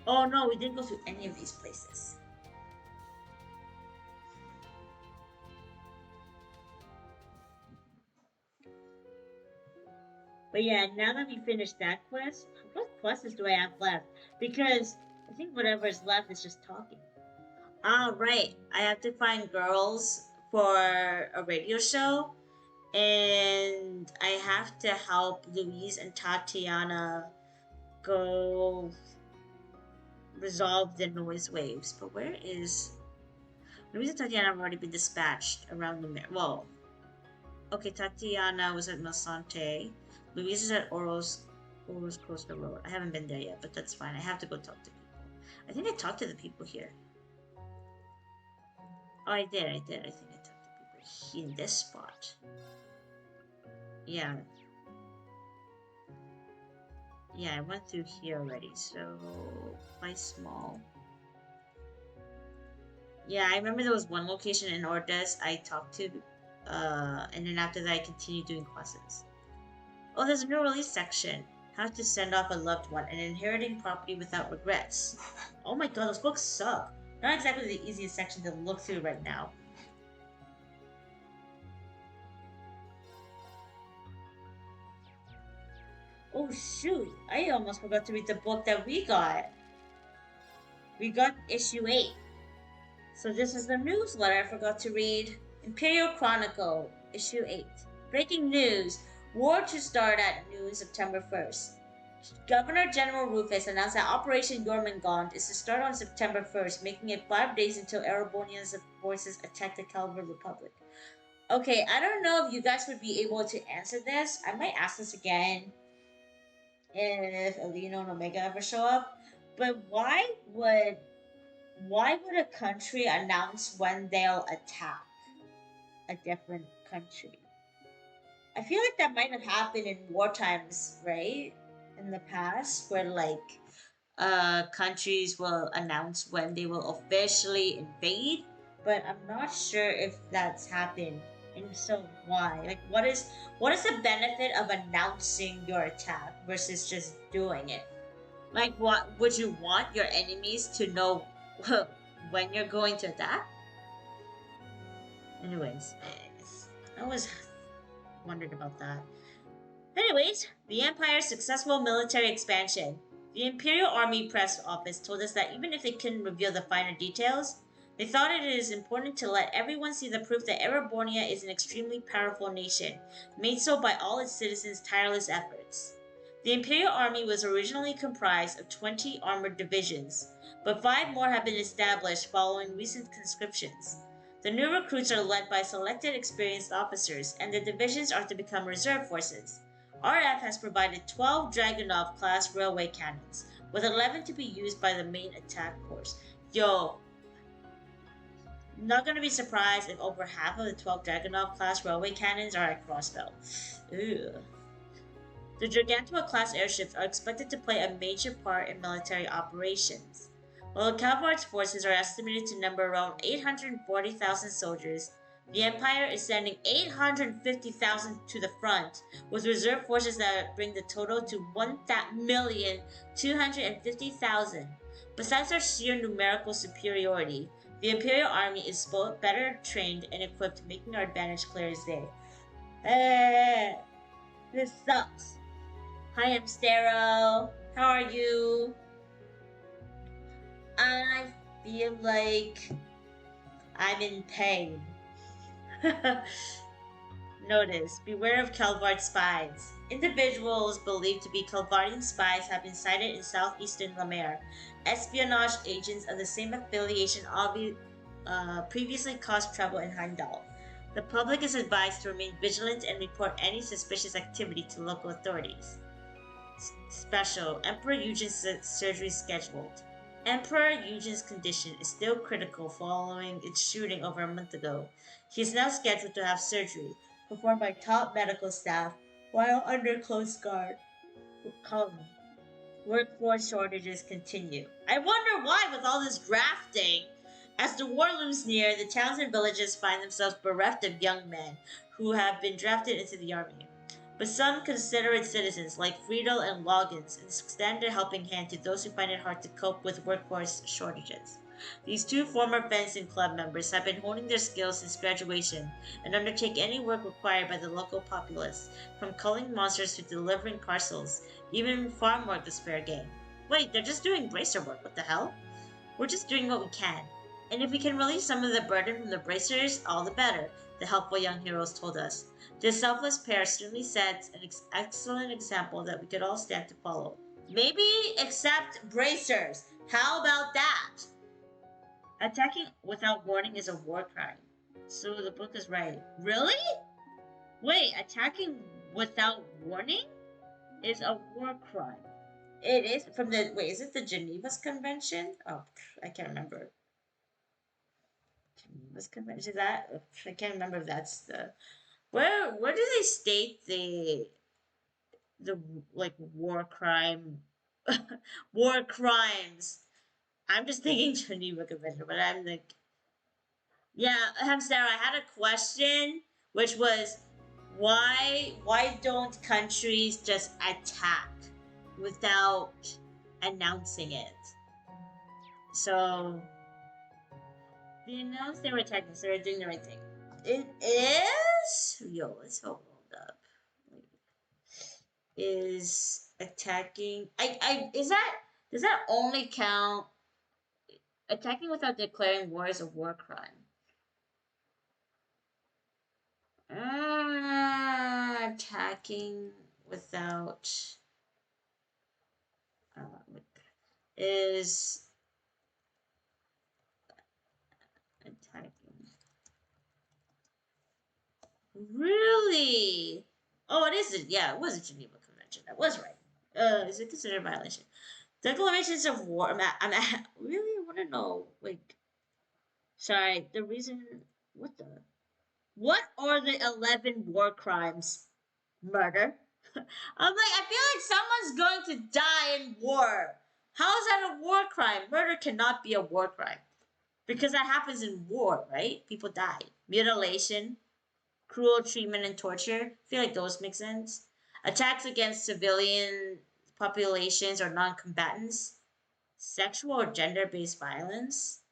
Oh no, we didn't go through any of these places. But yeah, now that we finished that quest, what quests do I have left? Because I think whatever is left is just talking. Ah, right. I have to find girls for a radio show, and I have to help Louise and Tatiana go resolve the noise waves. But where is... Louise and Tatiana have already been dispatched around the... well, okay, Tatiana was at Masante. Louise is at Oros Coastal Road. I haven't been there yet, but that's fine. I have to go talk to people. I think I talked to the people here. Oh, I did. I think I talked to people in this spot. Yeah. Yeah, I went through here already, so quite small. Yeah, I remember there was one location in Ordez I talked to, and then after that I continued doing quests. Oh, there's a new release section. How to send off a loved one and inheriting property without regrets. Oh my god, those books suck. Not exactly the easiest section to look through right now. Oh shoot, I almost forgot to read the book that we got. We got issue 8. So this is the newsletter I forgot to read. Imperial Chronicle, issue 8. Breaking news. War to start at noon September 1st. Governor General Rufus announced that Operation Jormungand is to start on September 1st, making it 5 days until Erebonian forces attack the Calvar Republic. Okay, I don't know if you guys would be able to answer this. I might ask this again if Alino and Omega ever show up. But why would a country announce when they'll attack a different country? I feel like that might have happened in war times, right? In the past, where like countries will announce when they will officially invade, but I'm not sure if that's happened. And so why? Like, what is the benefit of announcing your attack versus just doing it? Like, what would you want your enemies to know when you're going to attack? Anyways, I was wondered about that. Anyways, the Empire's successful military expansion. The Imperial Army press office told us that even if they couldn't reveal the finer details, they thought it is important to let everyone see the proof that Erebonia is an extremely powerful nation, made so by all its citizens' tireless efforts. The Imperial Army was originally comprised of 20 armored divisions, but 5 more have been established following recent conscriptions. The new recruits are led by selected experienced officers, and the divisions are to become reserve forces. RF has provided 12 Dragunov-class railway cannons, with 11 to be used by the main attack force. Yo, not gonna be surprised if over half of the 12 Dragunov-class railway cannons are at Crossbell. Ew. The Gargantua-class airships are expected to play a major part in military operations. While the Calvar's forces are estimated to number around 840,000 soldiers, The Empire is sending 850,000 to the front, with reserve forces that bring the total to 1,250,000. Besides our sheer numerical superiority, the Imperial Army is both better trained and equipped, making our advantage clear as day. This sucks. Hi, Amstero. How are you? I feel like I'm in pain. Notice, beware of Kelvard spies. Individuals believed to be Kelvardian spies have been sighted in southeastern Lemare. Espionage agents of the same affiliation previously caused trouble in Heimdall. The public is advised to remain vigilant and report any suspicious activity to local authorities. Special, Emperor Eugen's surgery scheduled. Emperor Eugen's condition is still critical following its shooting over a month ago. He is now scheduled to have surgery, performed by top medical staff, while under close guard. Workforce shortages continue. I wonder why, with all this drafting. As the war looms near, the towns and villages find themselves bereft of young men who have been drafted into the army. But some considerate citizens, like Friedel and Loggins, extend a helping hand to those who find it hard to cope with workforce shortages. These two former fencing club members have been honing their skills since graduation and undertake any work required by the local populace, from culling monsters to delivering parcels, even farm work is fair game. Wait, they're just doing bracer work, what the hell? We're just doing what we can. And if we can relieve some of the burden from the bracers, all the better, the helpful young heroes told us. This selfless pair certainly sets an excellent example that we could all stand to follow. Maybe accept bracers. How about that? Attacking without warning is a war crime. So the book is right. Really? Wait, attacking without warning is a war crime. It is from the, wait, is it the Geneva's Convention? Oh, I can't remember. Geneva's Convention, is that? I can't remember if that's the, where do they state the like war crime, war crimes? I'm just thinking Geneva Convention, but I'm like, yeah, Sarah, I had a question, which was, why don't countries just attack without announcing it? So they announced they were attacking, so they're doing the right thing. It is, yo, let's hold up. Is attacking? Is that, does that only count? Attacking without declaring war is a war crime. Attacking without is attacking. Really? Oh, it is. Yeah, it was a Geneva Convention. That was right. Is it considered a violation? Declarations of war. I'm really want to know. Like, sorry. The reason. What the? What are the 11 war crimes? Murder. I'm like, I feel like someone's going to die in war. How is that a war crime? Murder cannot be a war crime. Because that happens in war, right? People die. Mutilation, cruel treatment, and torture. I feel like those make sense. Attacks against civilian populations or non-combatants. Sexual or gender-based violence.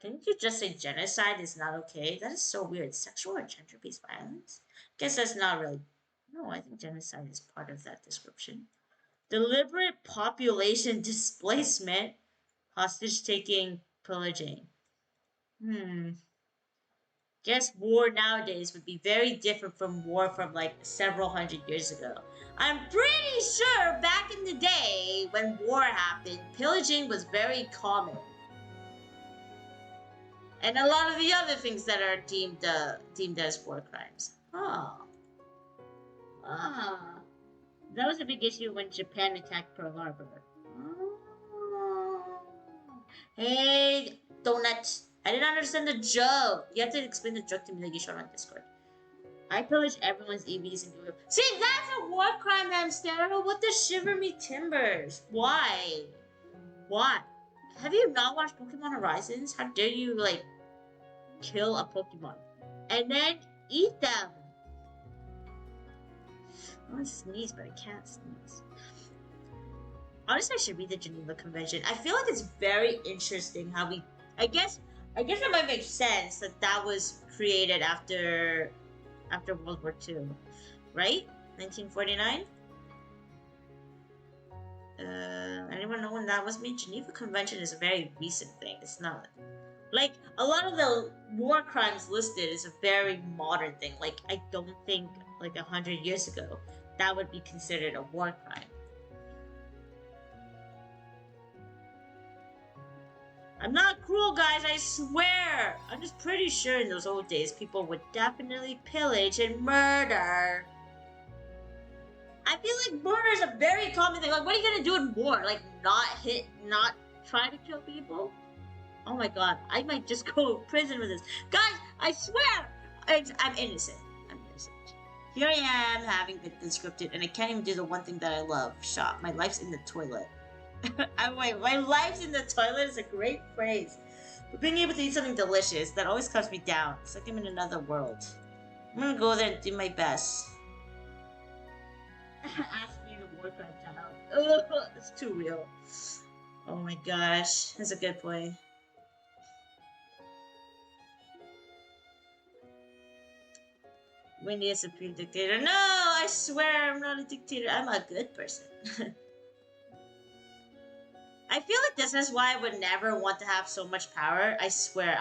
Can't you just say genocide is not okay? That is so weird. Sexual or gender-based violence? Guess that's not really... No, I think genocide is part of that description. Deliberate population displacement. Hostage taking, pillaging. Guess war nowadays would be very different from war from like several hundred years ago. I'm pretty sure back in the day when war happened, pillaging was very common. And a lot of the other things that are deemed as war crimes. That was a big issue when Japan attacked Pearl Harbor. Hey, Donut. I didn't understand the joke. You have to explain the joke to me like you showed on Discord. I pillaged everyone's EVs and Google. See, that's a war crime, Hamster. What the shiver me timbers? Why? Why? Have you not watched Pokemon Horizons? How dare you, like, kill a Pokemon? and then eat them. I want to sneeze, but I can't sneeze. Honestly, I should read the Geneva Convention. I feel like it's very interesting how we. I guess it might make sense that that was created after World War II, right? 1949. Anyone know when that was made? Geneva Convention is a very recent thing. It's not like a lot of the war crimes listed is a very modern thing. Like I don't think like 100 years ago that would be considered a war crime. I'm not cruel, guys, I swear! I'm just pretty sure in those old days people would definitely pillage and murder. I feel like murder is a very common thing. Like, what are you gonna do in war? Like, not try to kill people? Oh my god, I might just go to prison for this. Guys, I swear! I'm innocent. I'm innocent. Here I am, having been conscripted, and I can't even do the one thing that I love, shop. My life's in the toilet. Wait, my life's in the toilet is a great phrase. But being able to eat something delicious, that always calms me down. It's like I'm in another world. I'm gonna go there and do my best. Ask me the war crime child. Ugh, it's too real. Oh my gosh, that's a good point. We need a supreme dictator. No, I swear I'm not a dictator. I'm a good person. I feel like this is why I would never want to have so much power. I swear,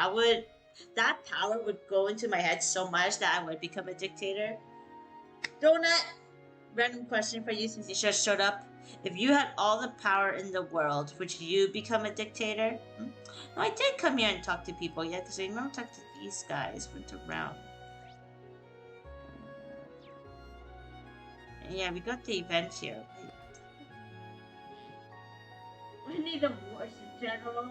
that power would go into my head so much that I would become a dictator. Donut, random question for you since you just showed up. If you had all the power in the world, would you become a dictator? No, I did come here and talk to people, yeah, because I remember talking to these guys, went around. Yeah, we got the event here. We need a horse in general.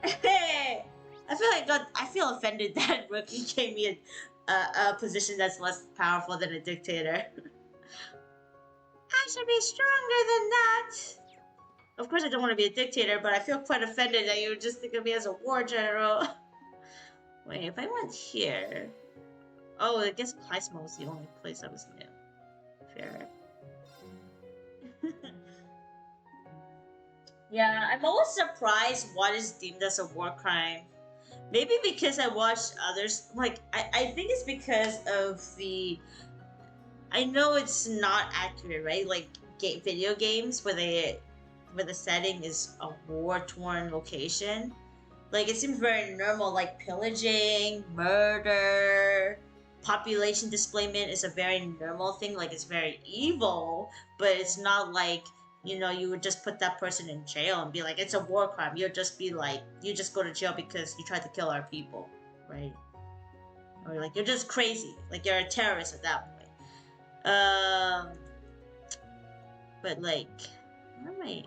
Hey, I feel offended that Rookie gave me a position that's less powerful than a dictator. I should be stronger than that. Of course, I don't want to be a dictator, but I feel quite offended that you would just think of me as a war general. Wait, if I went here, oh, I guess Plismo was the only place I was new. Fair. Yeah, I'm always surprised what is deemed as a war crime. Maybe because I watched others, like, I think it's because of the... I know it's not accurate, right? Like, video games where the setting is a war-torn location. Like, it seems very normal, like pillaging, murder, population displacement is a very normal thing. Like, it's very evil, but it's not like... You know, you would just put that person in jail and be like, it's a war crime. You'll just be like, you just go to jail because you tried to kill our people, right? Or like, you're just crazy. Like, you're a terrorist at that point. But like, what am I?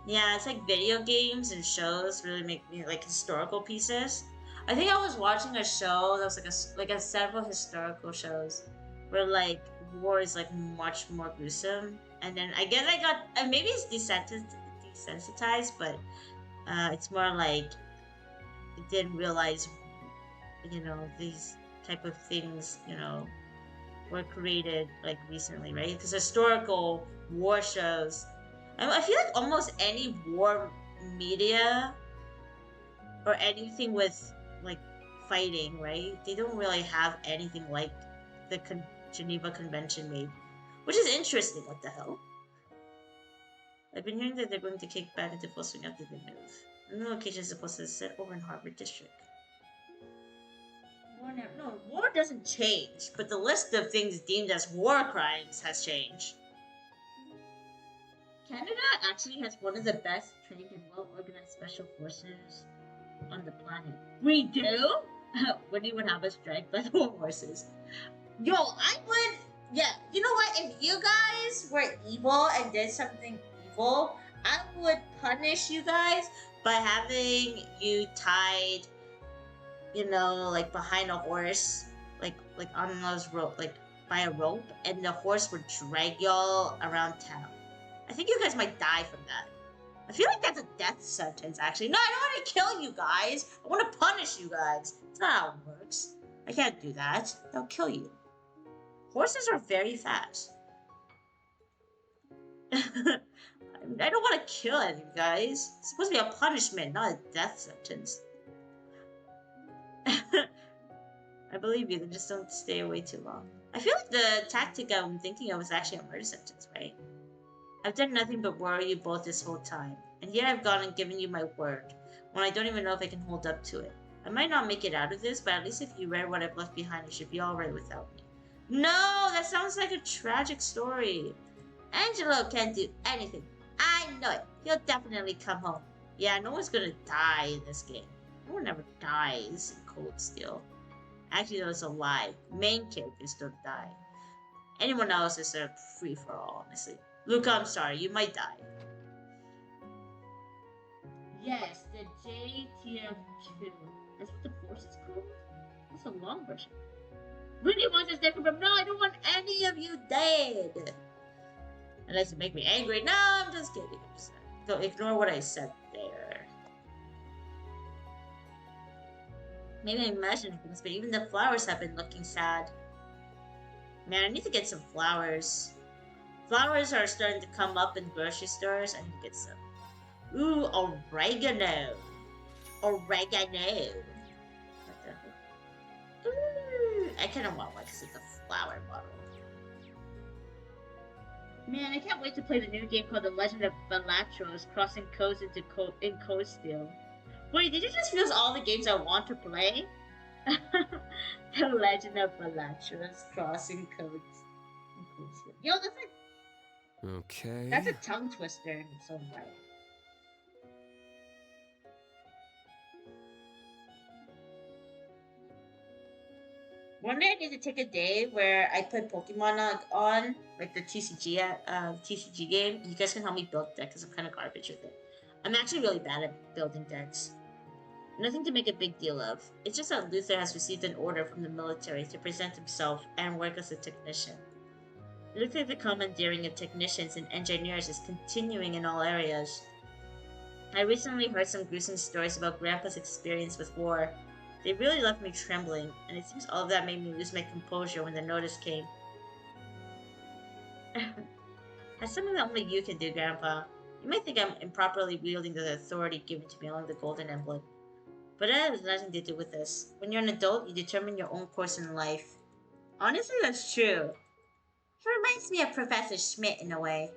Yeah, it's like video games and shows really make me like historical pieces. I think I was watching a show that was like a several historical shows where like war is like much more gruesome, and then I guess I got maybe it's desensitized, but it's more like I didn't realize, you know, these type of things, you know, were created like recently, right? Because historical war shows, I feel like almost any war media or anything with like fighting, right? They don't really have anything like the Geneva Convention made, which is interesting. What the hell? I've been hearing that they're going to kick back into full swing after they move. And the location is supposed to sit over in Harbor District. No, war doesn't change, but the list of things deemed as war crimes has changed. Canada actually has one of the best trained and well-organized special forces on the planet. We do? Winnie would have us dragged by the horses. Yo, I would... Yeah, you know what? If you guys were evil and did something evil, I would punish you guys by having you tied, you know, like behind a horse, like on those rope, like by a rope, and the horse would drag y'all around town. I think you guys might die from that. I feel like that's a death sentence, actually. No, I don't want to kill you guys. I want to punish you guys. It's not how it works. I can't do that. They'll kill you. Horses are very fast. I don't want to kill any of you guys. It's supposed to be a punishment, not a death sentence. I believe you, then just don't stay away too long. I feel like the tactic I'm thinking of is actually a murder sentence, right? I've done nothing but worry you both this whole time, and yet I've gone and given you my word, when I don't even know if I can hold up to it. I might not make it out of this, but at least if you read what I've left behind, you should be alright without me. No! That sounds like a tragic story. Angelo can't do anything. I know it. He'll definitely come home. Yeah, no one's gonna die in this game. No one ever dies in Cold Steel. Actually, that's a lie. Main characters don't die. Anyone else is a free-for-all, honestly. Luca, I'm sorry. You might die. Yes, the JTF2. That's what the force is called? That's a long version. Really wants us dead from no, I don't want any of you dead. Unless you make me angry. No, I'm just kidding. So ignore what I said there. Maybe I'm imagining things, but even the flowers have been looking sad. Man, I need to get some flowers. Flowers are starting to come up in grocery stores. I need to get some. Ooh, oregano. Oregano. What the heck? Ooh, I kind of want one because it's a flower bottle. Man, I can't wait to play the new game called The Legend of Balatros, crossing codes in Code Steel. Wait, did you just use all the games I want to play? The Legend of Balatros, crossing codes in Code Steel. Yo, that's like... Okay. That's a tongue twister in its own right. One day I need to take a day where I put Pokemon on, like the TCG game. You guys can help me build decks because I'm kind of garbage with it. I'm actually really bad at building decks. Nothing to make a big deal of. It's just that Luther has received an order from the military to present himself and work as a technician. Luther, the commandeering of technicians and engineers, is continuing in all areas. I recently heard some gruesome stories about Grandpa's experience with war. They really left me trembling, and it seems all of that made me lose my composure when the notice came. That's something that only you can do, Grandpa. You might think I'm improperly wielding the authority given to me along the Golden Emblem. But that has nothing to do with this. When you're an adult, you determine your own course in life. Honestly, that's true. It reminds me of Professor Schmidt in a way.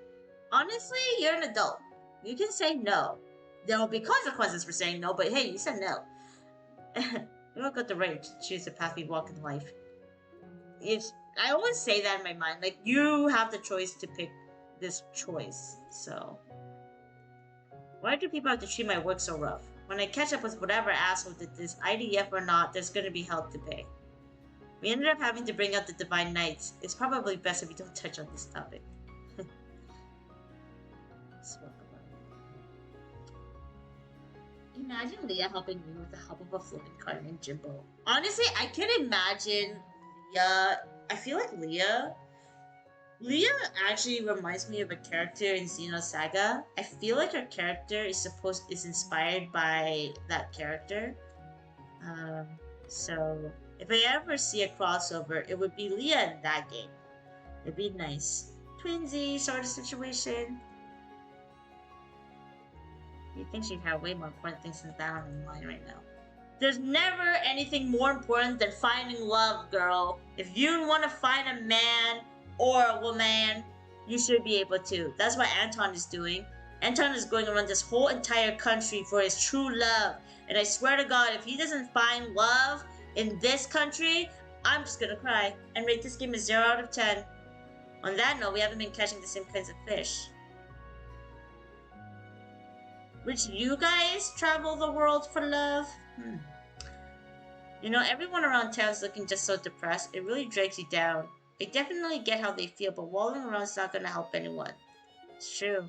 Honestly, you're an adult. You can say no. There will be consequences for saying no, but hey, you said no. You don't got the right to choose the path we walk in life. I always say that in my mind, like, you have the choice to pick this choice, so. Why do people have to treat my work so rough? When I catch up with whatever asshole did this, IDF or not, there's gonna be hell to pay. We ended up having to bring out the Divine Knights. It's probably best if we don't touch on this topic. Imagine Leah helping me with the help of a floating cart named Jimbo. Honestly, I can imagine Leah. I feel like Leah actually reminds me of a character in Xenosaga. I feel like her character is inspired by that character. So if I ever see a crossover, it would be Leah in that game. It'd be nice. Twinsy sort of situation. You think she'd have way more important things than that on the line right now. There's never anything more important than finding love, girl. If you want to find a man or a woman, you should be able to. That's what Anton is doing. Anton is going around this whole entire country for his true love. And I swear to God, if he doesn't find love in this country, I'm just gonna cry and rate this game a 0 out of 10. On that note, we haven't been catching the same kinds of fish. Would you guys travel the world for love? You know, everyone around town is looking just so depressed. It really drags you down. I definitely get how they feel, but walling around is not gonna help anyone. It's true.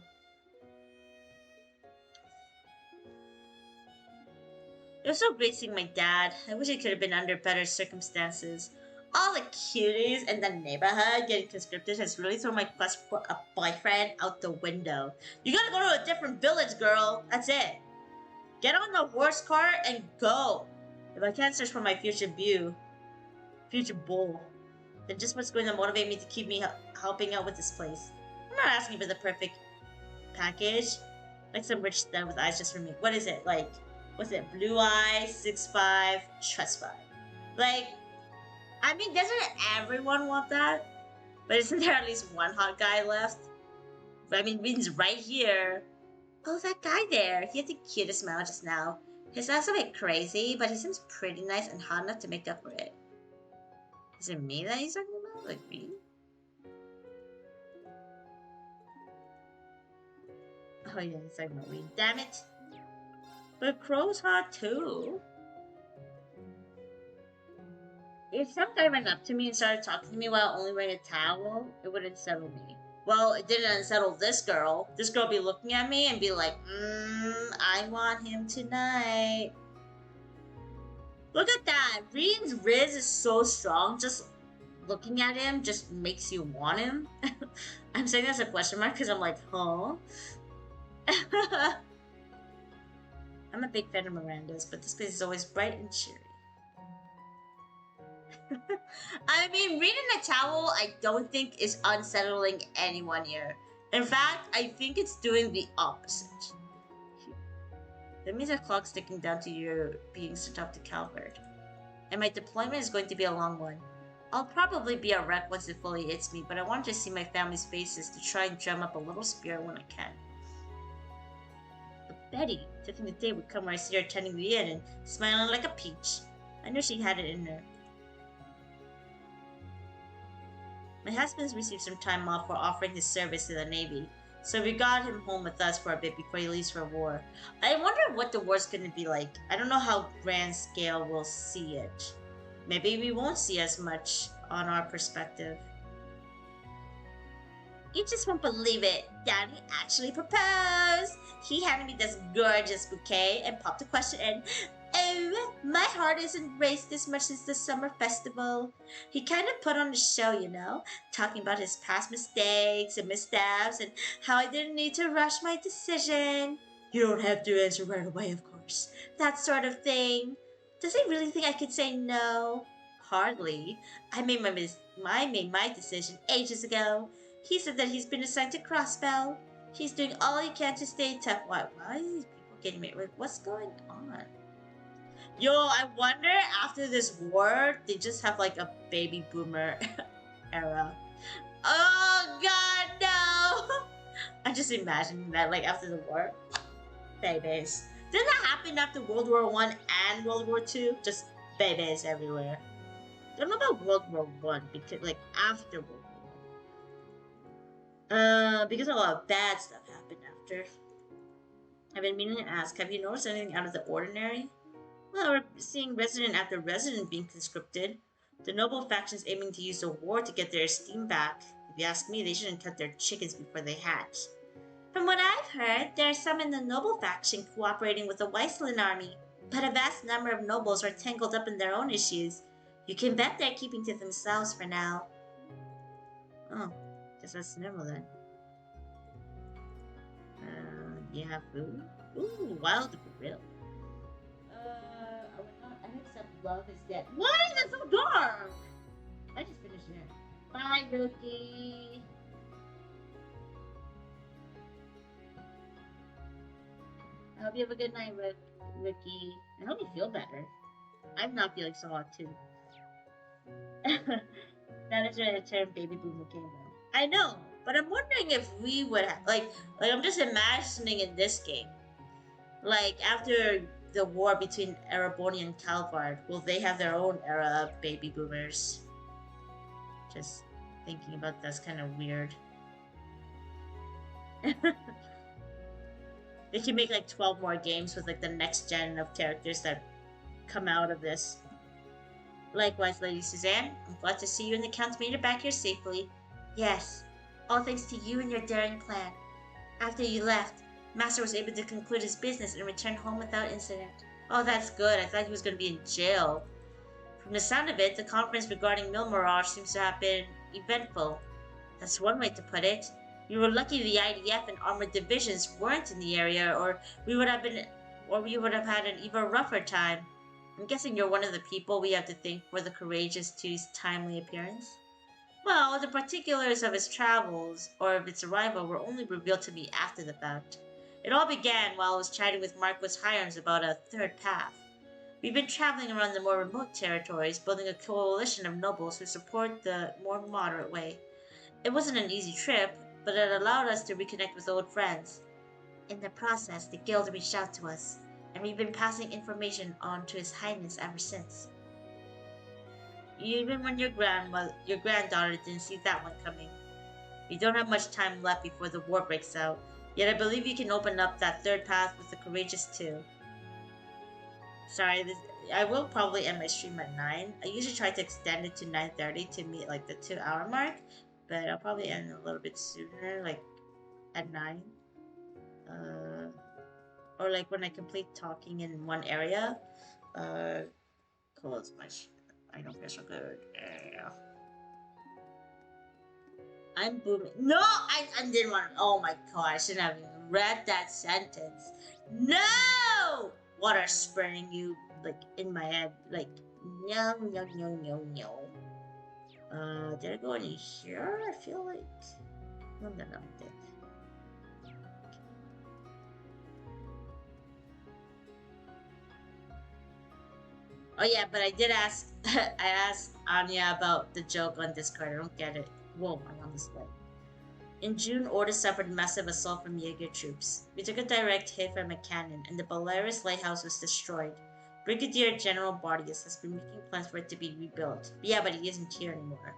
It was so great seeing my dad. I wish it could have been under better circumstances. all the cuties in the neighborhood getting conscripted has really thrown my quest for a boyfriend out the window. You gotta go to a different village, girl. That's it. Get on the horse cart and go. If I can't search for my future bull, then just what's going to motivate me to keep me helping out with this place? I'm not asking for the perfect package. Like some rich stud with eyes just for me. What is it? Like, what's it? Blue eyes, 6'5", trust 5. Like, I mean, doesn't everyone want that? But isn't there at least one hot guy left? But I mean, Rin's right here. Oh, that guy there. He had the cutest smile just now. His eyes a bit crazy, but he seems pretty nice and hot enough to make up for it. Is it me that he's talking about? Like me? Oh yeah, he's talking about me. Damn it! But Crow's hot too. If some guy went up to me and started talking to me while only wearing a towel, it would unsettle me. Well, it didn't unsettle this girl. This girl be looking at me and be like, I want him tonight. Look at that. Rin's Riz is so strong. Just looking at him just makes you want him. I'm saying that's a question mark because I'm like, huh? I'm a big fan of Miranda's, but this place is always bright and cheery. I mean, Rin in a towel, I don't think is unsettling anyone here. In fact, I think it's doing the opposite. That means a clock sticking down to your being sent off to Calvert. And my deployment is going to be a long one. I'll probably be a wreck once it fully hits me, but I want to see my family's faces to try and drum up a little spirit when I can. But Betty, to think the day would come where I see her tending the inn and smiling like a peach. I knew she had it in her. My husband's received some time off for offering his service to the Navy, so we got him home with us for a bit before he leaves for war. I wonder what the war's gonna be like. I don't know how grand scale we'll see it. Maybe we won't see as much on our perspective. You just won't believe it. Daddy actually proposed. He handed me this gorgeous bouquet and popped a question in. Oh, my heart isn't raced as much since the summer festival. He kind of put on a show, you know, talking about his past mistakes and missteps and how I didn't need to rush my decision. You don't have to answer right away, of course. That sort of thing. Does he really think I could say no? Hardly. I made my decision ages ago. He said that he's been assigned to Crossbell. He's doing all he can to stay tough. Why are these people getting married? What's going on? Yo, I wonder after this war, they just have like a baby boomer era. Oh god, no! I'm just imagining that, like after the war. Babies. Didn't that happen after World War I and World War II? Just babies everywhere. Don't know about World War I, because like after World War I. Because a lot of bad stuff happened after. I've been meaning to ask, have you noticed anything out of the ordinary? Well, we're seeing resident after resident being conscripted. The noble factions aiming to use the war to get their esteem back. If you ask me, they shouldn't cut their chickens before they hatch. From what I've heard, there are some in the noble faction cooperating with the Weissland army, but a vast number of nobles are tangled up in their own issues. You can bet they're keeping to themselves for now. Oh, guess that's normal then. You have food? Ooh, wild grill. I accept love is dead. Why is it so dark? I just finished it. Bye, Rookie. I hope you have a good night, Rookie. I hope you feel better. I'm not feeling so hot, too. That is where the term baby boomer came from. I know, but I'm wondering if we would have, like I'm just imagining in this game, like after the war between Ereboni and Calvard, will they have their own era of baby boomers? Just thinking about that's kind of weird. They can make like 12 more games with like the next gen of characters that come out of this. Likewise, Lady Suzanne, I'm glad to see you and the Count made it back here safely. Yes, all thanks to you and your daring plan. After you left, Master was able to conclude his business and return home without incident. Oh, that's good. I thought he was going to be in jail From the sound of it, the conference regarding Mil Mirage seems to have been eventful. That's one way to put it. We were lucky the IDF and armored divisions weren't in the area, or we would have had an even rougher time. I'm guessing you're one of the people we have to thank for the Courageous Two's timely appearance? Well, the particulars of his travels, or of its arrival, were only revealed to me after the fact. It all began while I was chatting with Marquis Hirons about a third path. We've been traveling around the more remote territories, building a coalition of nobles who support the more moderate way. It wasn't an easy trip, but it allowed us to reconnect with old friends. In the process, the guild reached out to us, and we've been passing information on to His Highness ever since. Even when your granddaughter didn't see that one coming. We don't have much time left before the war breaks out, yet I believe you can open up that third path with the Courageous Two. Sorry, I will probably end my stream at 9. I usually try to extend it to 9:30 to meet like the 2-hour mark, but I'll probably end a little bit sooner, like at 9. Or like when I complete talking in one area. Close my I don't feel so good. I'm booming. No, I didn't want to. Oh my god, I shouldn't have even read that sentence. No! Water spraying you like in my head, like no. Did I go in here? I feel like no, I did. Oh yeah, but I did ask. I asked Anya about the joke on Discord. I don't get it. Whoa, I'm on this way. In June, Orda suffered massive assault from Jaeger troops. We took a direct hit from a cannon, and the Belarus lighthouse was destroyed. Brigadier General Bardius has been making plans for it to be rebuilt. Yeah, but he isn't here anymore.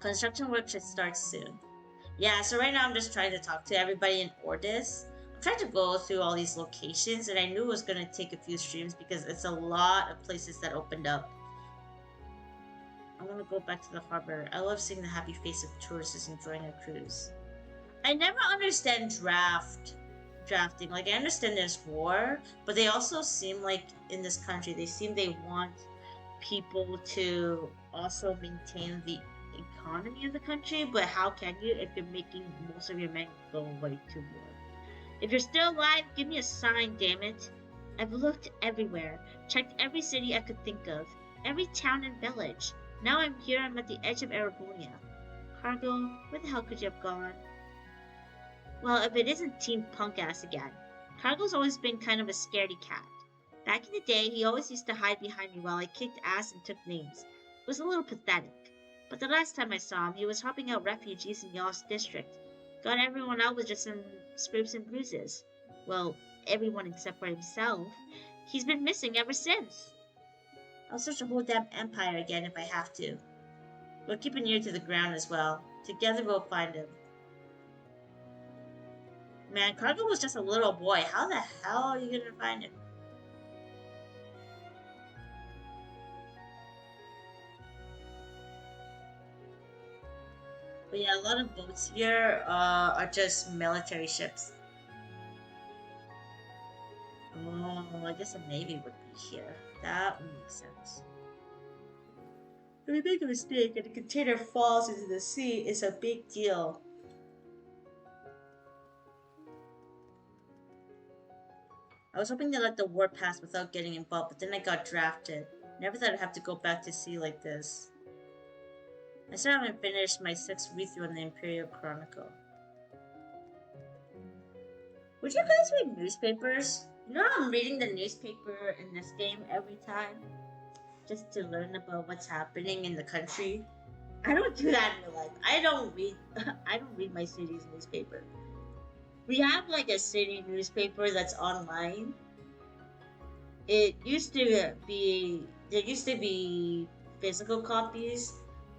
Construction work should start soon. Yeah, so right now I'm just trying to talk to everybody in Ordis. I'm trying to go through all these locations, and I knew it was going to take a few streams because it's a lot of places that opened up. I want to go back to the harbor. I love seeing the happy face of tourists enjoying a cruise. I never understand drafting. Like, I understand there's war, but they also seem like in this country, they want people to also maintain the economy of the country, but how can you if you're making most of your men go away to war? If you're still alive, give me a sign, damn it. I've looked everywhere, checked every city I could think of, every town and village. Now I'm here, I'm at the edge of Erebonia. Cargo, where the hell could you have gone? Well, if it isn't Team Punk-Ass again. Cargo's always been kind of a scaredy cat. Back in the day, he always used to hide behind me while I kicked ass and took names. It was a little pathetic. But the last time I saw him, he was helping out refugees in Yost district. Got everyone out with just some scrapes and bruises. Well, everyone except for himself. He's been missing ever since. I'll search the whole damn empire again if I have to. We'll keep an ear to the ground as well. Together we'll find him. Man, Cargo was just a little boy. How the hell are you gonna find him? But yeah, a lot of boats here are just military ships. Oh, I guess a navy would be here. That would make sense. If we make a mistake and the container falls into the sea, it's a big deal. I was hoping to let the war pass without getting involved, but then I got drafted. Never thought I'd have to go back to sea like this. I still haven't finished my 6th read-through on the Imperial Chronicle. Would you guys read newspapers? You know I'm reading the newspaper in this game every time? Just to learn about what's happening in the country. I don't do that in real life. I don't read my city's newspaper. We have like a city newspaper that's online. There used to be physical copies,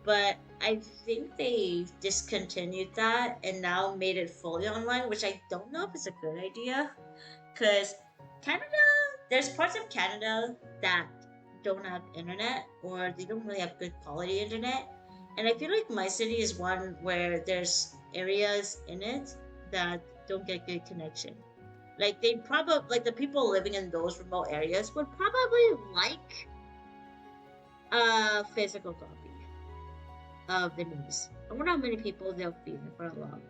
but I think they discontinued that and now made it fully online, which I don't know if it's a good idea. Because there's parts of Canada that don't have internet, or they don't really have good quality internet. And I feel like my city is one where there's areas in it that don't get good connection. Like the people living in those remote areas would probably like a physical copy of the news. I wonder how many people they'll feed and for how long.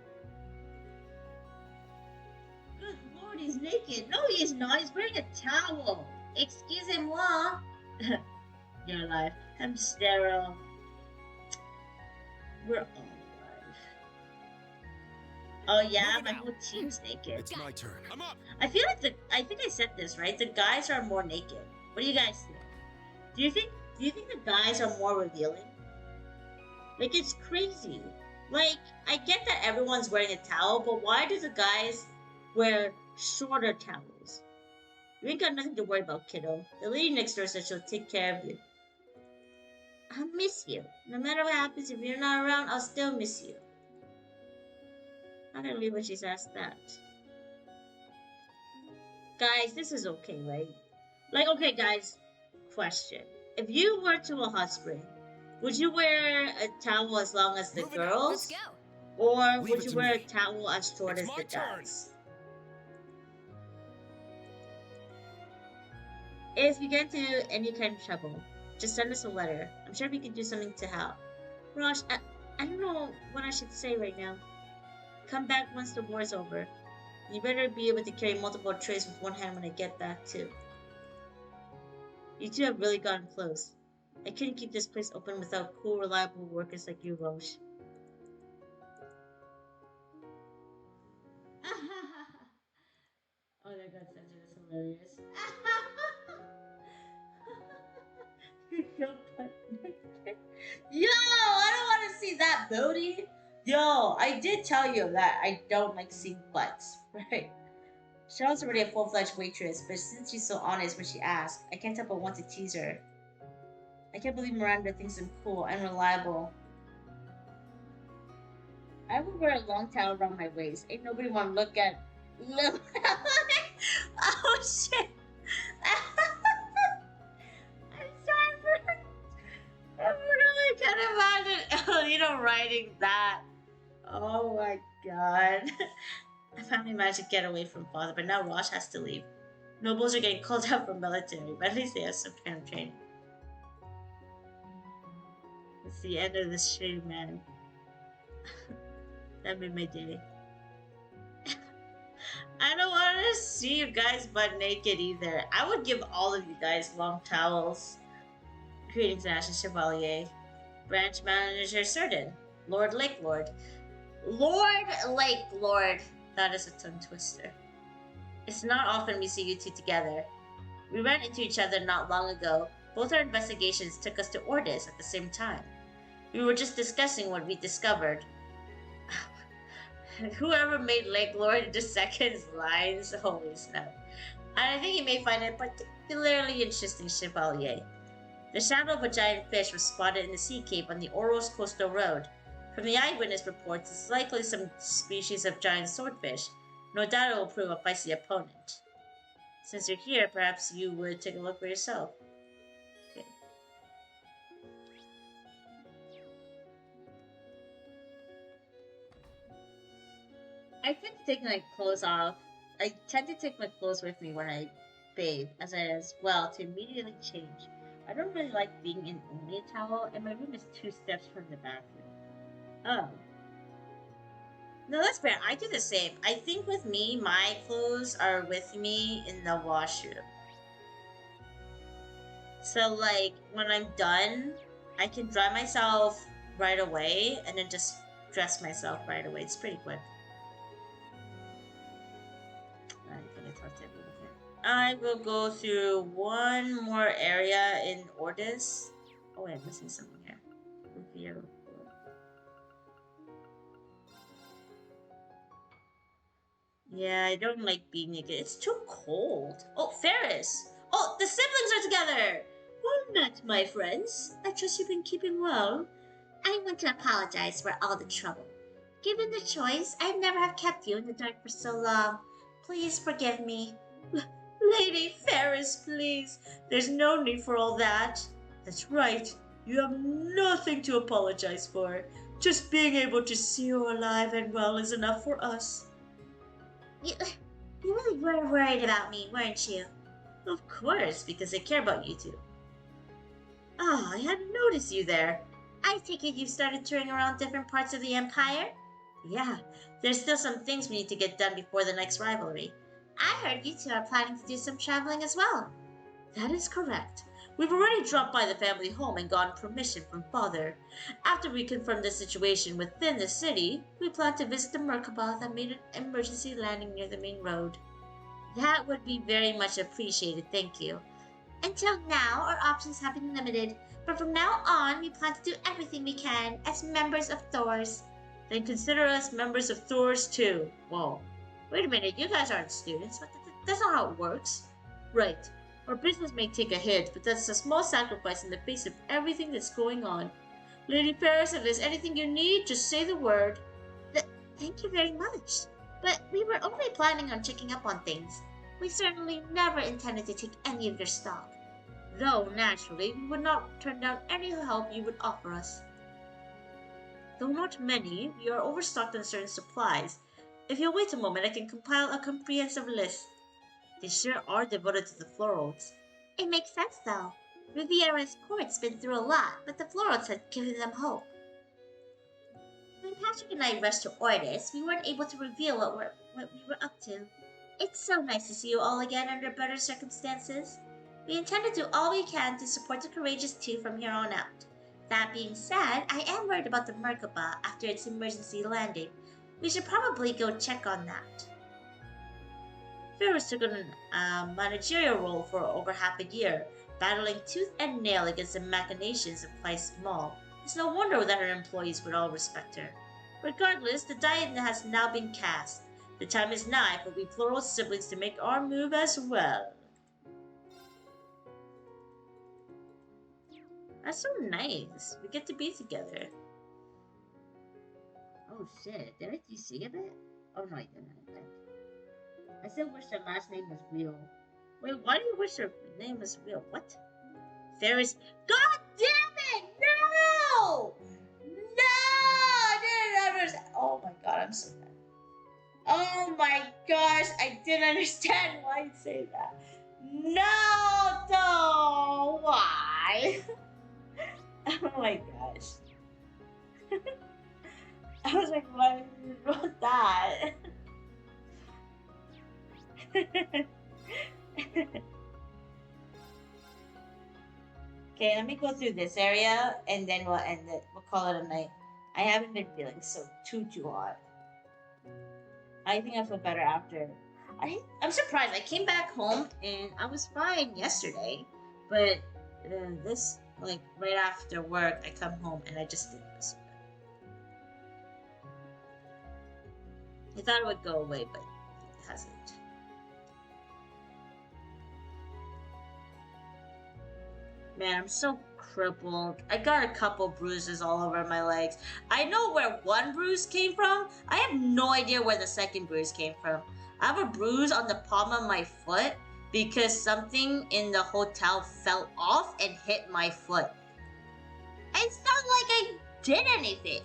Good lord, he's naked. No, he is not. He's wearing a towel. Excusez-moi. You're alive. I'm sterile. We're all alive. Oh yeah, Moving my out. whole team's naked. It's my turn. I'm up. I feel like I think I said this, right? The guys are more naked. What do you guys think? Do you think the guys are more revealing? Like, it's crazy. Like, I get that everyone's wearing a towel, but why do the guys wear shorter towels? You ain't got nothing to worry about, kiddo. The lady next door said she'll take care of you. I'll miss you. No matter what happens, if you're not around, I'll still miss you. I can't believe when she's asked that. Guys, this is okay, right? Like, okay, guys, question. If you were to a hot spring, would you wear a towel as long as the Moving out. girls? Let's go. Or Leave would it you to wear a me. towel as short It's as my the turn. guys? If you get into any kind of trouble, just send us a letter. I'm sure we can do something to help. Rosh, I don't know what I should say right now. Come back once the war's over. You better be able to carry multiple trays with one hand when I get back too. You two have really gotten close. I couldn't keep this place open without cool, reliable workers like you, Roche. Oh my god, Sensei, that's hilarious. Yo, I don't want to see that booty. Yo, I did tell you that I don't like seeing butts, right? Cheryl's already a full-fledged waitress, but since she's so honest when she asks, I can't help but want to tease her. I can't believe Miranda thinks I'm cool and reliable. I would wear a long towel around my waist. Ain't nobody want to look at. Look. Oh shit! I'm sorry. I really can't imagine Elena writing that. Oh my god. I finally managed to get away from father, but now Rosh has to leave. Nobles are getting called out from military, but at least they have some kind of training. It's the end of this stream, man. That made my day. I don't want to see you guys butt naked either. I would give all of you guys long towels. Greetings, Ashen Chevalier. Branch Manager Certain. Lord Lake Lord. Lord Lake Lord. That is a tongue twister. It's not often we see you two together. We ran into each other not long ago. Both our investigations took us to Ordis at the same time. We were just discussing what we discovered. Whoever made Lake Lord into Second's lines, holy snap. And I think you may find it particularly interesting, Chevalier. The shadow of a giant fish was spotted in the sea cape on the Oros Coastal Road. From the eyewitness reports, it's likely some species of giant swordfish. No doubt it will prove a feisty opponent. Since you're here, perhaps you would take a look for yourself. Okay. I tend to take my clothes off. I tend to take my clothes with me when I bathe, as well, to immediately change. I don't really like being in only a towel, and my room is 2 steps from the bathroom. Oh. No, that's fair. I do the same. I think with me, my clothes are with me in the washroom. So, like, when I'm done, I can dry myself right away, and then just dress myself right away. It's pretty quick. I will go through one more area in Ordis. Oh wait, I'm missing something here. Yeah, I don't like being naked. It's too cold. Oh, Ferris! Oh, the siblings are together! Well met, my friends. I trust you've been keeping well. I want to apologize for all the trouble. Given the choice, I'd never have kept you in the dark for so long. Please forgive me. Lady Ferris, please. There's no need for all that. That's right. You have nothing to apologize for. Just being able to see you alive and well is enough for us. You really were worried about me, weren't you? Of course, because I care about you two. Ah, I hadn't noticed you there. I take it you've started touring around different parts of the Empire? Yeah, there's still some things we need to get done before the next rivalry. I heard you two are planning to do some traveling as well. That is correct. We've already dropped by the family home and gotten permission from Father. After we confirm the situation within the city, we plan to visit the Merkaba that made an emergency landing near the main road. That would be very much appreciated, thank you. Until now, our options have been limited, but from now on, we plan to do everything we can as members of Thor's. Then consider us members of Thor's too. Whoa. Wait a minute, you guys aren't students. That's not how it works. Right. Our business may take a hit, but that's a small sacrifice in the face of everything that's going on. Lady Paris, if there's anything you need, just say the word. Thank you very much. But we were only planning on checking up on things. We certainly never intended to take any of your stock. Though, naturally, we would not turn down any help you would offer us. Though not many, we are overstocked on certain supplies. If you'll wait a moment, I can compile a comprehensive list. They sure are devoted to the Florals. It makes sense, though. Riviera's court's been through a lot, but the Florals had given them hope. When Patrick and I rushed to Ordis, we weren't able to reveal what we were up to. It's so nice to see you all again under better circumstances. We intend to do all we can to support the Courageous Two from here on out. That being said, I am worried about the Merkaba after its emergency landing. We should probably go check on that. Ferris took on a managerial role for over half a year, battling tooth and nail against the machinations of Price Mall. It's no wonder that her employees would all respect her. Regardless, the die has now been cast. The time is nigh for we Floral siblings to make our move as well. That's so nice. We get to be together. Oh shit, did I just sing a bit? Oh no, I didn't. I still wish her last name was real. Wait, why do you wish her name was real? What? Ferris. God damn it! No! No! I didn't understand. Oh my god, I'm so mad. Oh my gosh, I didn't understand why you'd say that. No! No! Why? Oh my gosh. I was like, why did you wrote that? Okay, let me go through this area and then we'll end it. We'll call it a night. I haven't been feeling so too hot. I think I feel better after. I'm surprised. I came back home and I was fine yesterday, but this, like, right after work, I come home and I just didn't feel so good. I thought it would go away, but it hasn't. Man, I'm so crippled. I got a couple bruises all over my legs. I know where one bruise came from. I have no idea where the second bruise came from. I have a bruise on the palm of my foot because something in the hotel fell off and hit my foot. It's not like I did anything.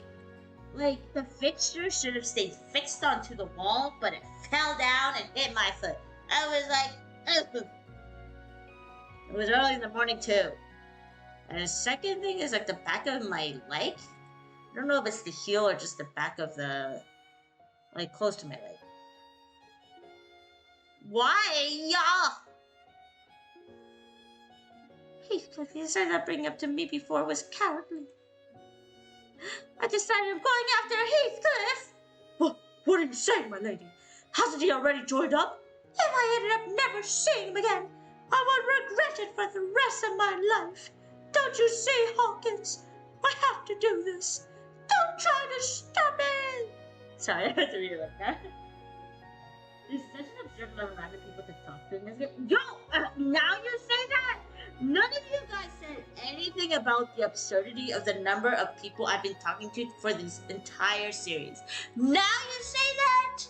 Like, the fixture should have stayed fixed onto the wall, but it fell down and hit my foot. I was like, ugh. It was early in the morning too. And the second thing is like the back of my leg. I don't know if it's the heel or just the back of the, like, close to my leg. Why? Yeah. Heathcliff, you said that bringing up to me before was cowardly. I decided I'm going after Heathcliff. What are you saying, my lady? Hasn't he already joined up? If I ended up never seeing him again, I would regret it for the rest of my life. Don't you see, Hawkins? I have to do this. Don't try to stop me. Sorry, I had to read it like that. It's such an absurd level of random people to talk to in this game. Yo, now you say that? None of you guys said anything about the absurdity of the number of people I've been talking to for this entire series. Now you say that?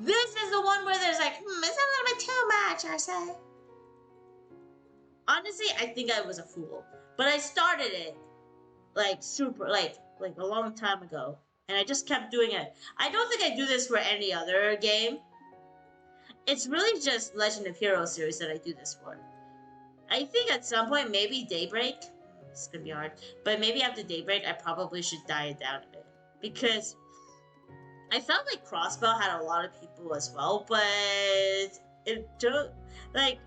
This is the one where there's like, it's a little bit too much, I say. Honestly, I think I was a fool. But I started it, like, super, like a long time ago. And I just kept doing it. I don't think I do this for any other game. It's really just Legend of Heroes series that I do this for. I think at some point, maybe Daybreak. it's gonna be hard. But maybe after Daybreak, I probably should die it down a bit. Because I felt like Crossbow had a lot of people as well, but it don't, like,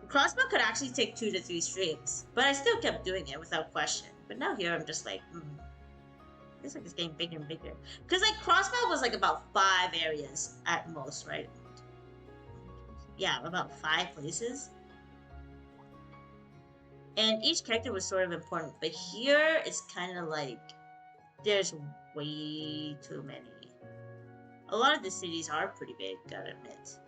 Crossbow could actually take 2 to 3 streams, but I still kept doing it without question. But now here I'm just like, it's like it's getting bigger and bigger. Because like Crossbow was like about 5 areas at most, right? Yeah, about 5 places. And each character was sort of important, but here it's kind of like there's way too many. A lot of the cities are pretty big, gotta admit.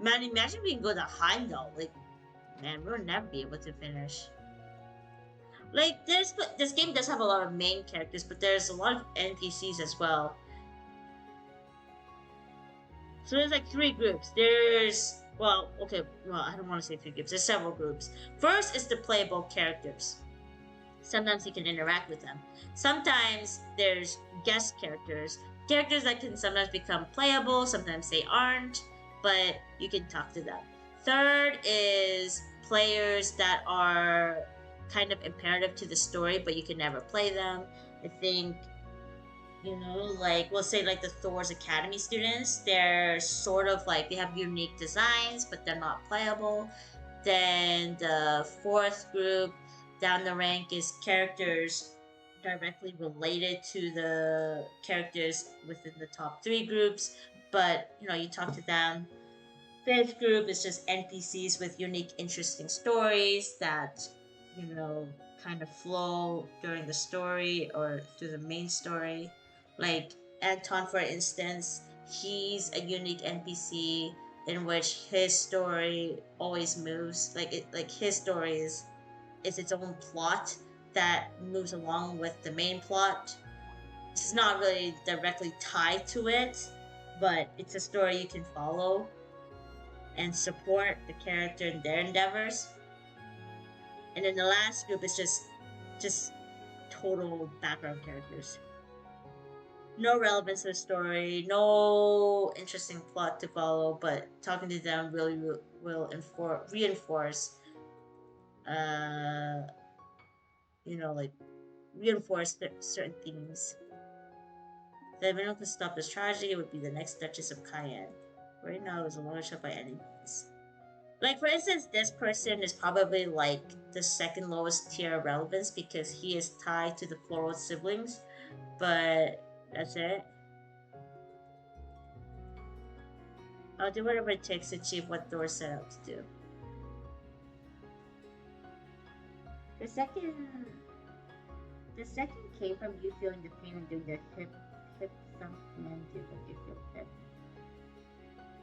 Man, imagine we can go to Heimdall. Like, man, we'll never be able to finish. Like, this game does have a lot of main characters, but there's a lot of NPCs as well. So there's like 3 groups. There's, well, okay, well, I don't want to say 3 groups. There's several groups. First is the playable characters. Sometimes you can interact with them. Sometimes there's guest characters. Characters that can sometimes become playable, sometimes they aren't, but you can talk to them. Third is players that are kind of imperative to the story, but you can never play them. I think, you know, like, we'll say like the Thor's Academy students, they're sort of like, they have unique designs, but they're not playable. Then the 4th group down the rank is characters directly related to the characters within the top 3 groups, but, you know, you talk to them. 5th group is just NPCs with unique, interesting stories that, you know, kind of flow during the story or through the main story. Like Anton, for instance, he's a unique NPC in which his story always moves. Like his story is its own plot that moves along with the main plot. It's not really directly tied to it, but it's a story you can follow and support the character in their endeavors. And then the last group is just total background characters. No relevance to the story, no interesting plot to follow, but talking to them really will reinforce, you know, like, reinforce certain themes. If anyone could stop this tragedy, it would be the next Duchess of Cayenne. Right now, it was a long shot by enemies. Like, for instance, this person is probably like the 2nd lowest tier of relevance because he is tied to the Floral siblings, but that's it. I'll do whatever it takes to achieve what Thor set out to do. The second came from you feeling the pain and doing the hip thump and do what you feel hip.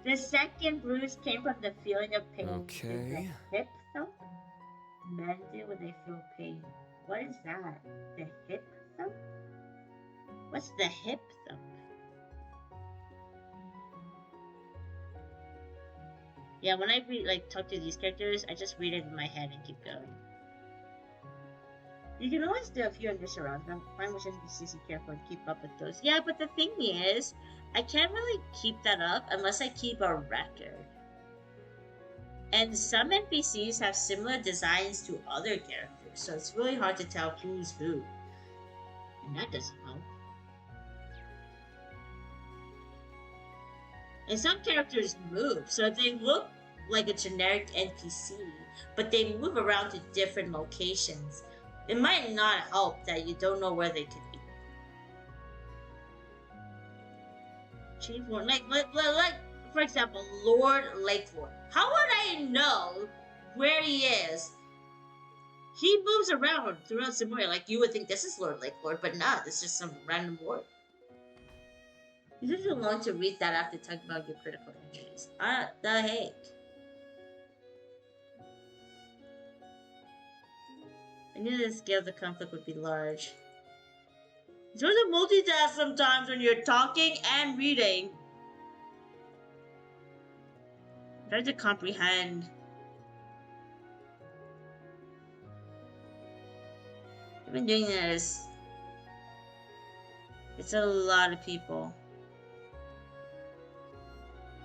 The second bruise came from the feeling of pain. Okay. The hip thump? Men do when they feel pain. What is that? The hip thump? What's the hip thump? Yeah, when I talk to these characters, I just read it in my head and keep going. You can always do a few initial rounds, but find which NPCs you care for and keep up with those. Yeah, but the thing is, I can't really keep that up unless I keep a record. And some NPCs have similar designs to other characters, so it's really hard to tell who's who. And that doesn't help. And some characters move, so if they look like a generic NPC, but they move around to different locations, it might not help that you don't know where they could be. Chief Lord, like, for example, Lord Lakelord. How would I know where he is? He moves around throughout Samoria. Like, you would think this is Lord Lakelord, but not. It's just some random lord. You took too long to read that after talking about your critical injuries. The heck? I knew the scale of the conflict would be large. It's hard to multitask sometimes when you're talking and reading. Try to comprehend. I've been doing this. It's a lot of people.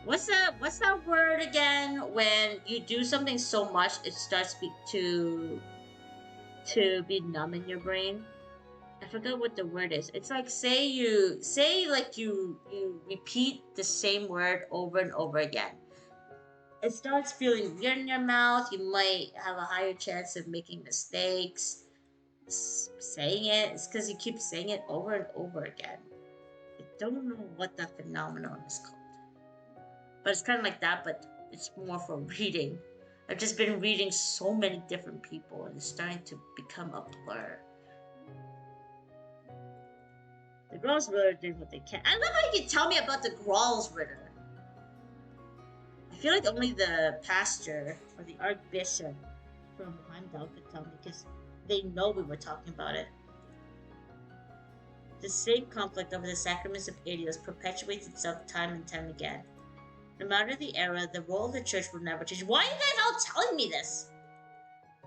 What's that word again? When you do something so much, it starts to to be numb in your brain. I forgot what the word is. It's like you repeat the same word over and over again. It starts feeling weird in your mouth. You might have a higher chance of making mistakes. Saying it's because you keep saying it over and over again. I don't know what that phenomenon is called. But it's kind of like that, but it's more for reading. I've just been reading so many different people and it's starting to become a blur. The Gralls Ritter did what they can. I love how you can tell me about the Gralls Ritter. I feel like only the pastor or the archbishop from Heimdall could tell me because they know we were talking about it. The same conflict over the sacraments of Adios perpetuates itself time and time again. No matter the era, the role of the church will never change. Why are you guys all telling me this?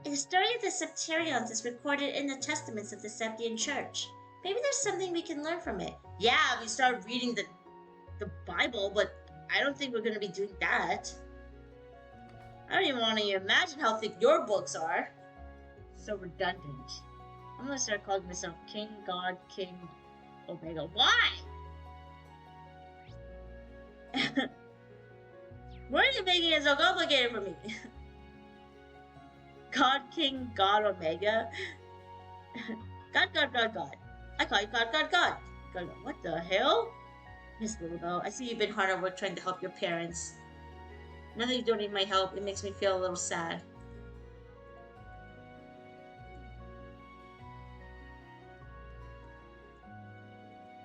The story of the Septarians is recorded in the testaments of the Septian Church. Maybe there's something we can learn from it. Yeah, we start reading the Bible, but I don't think we're going to be doing that. I don't even want to imagine how thick your books are. So redundant. I'm going to start calling myself King, God, King, Omega. Why? Why are you making it so complicated for me? God, King, God, Omega. God, God, God, God. I call you God, God, God. God, what the hell? Miss Lilibelle, I see you've been hard at work trying to help your parents. Now that you don't need my help, it makes me feel a little sad.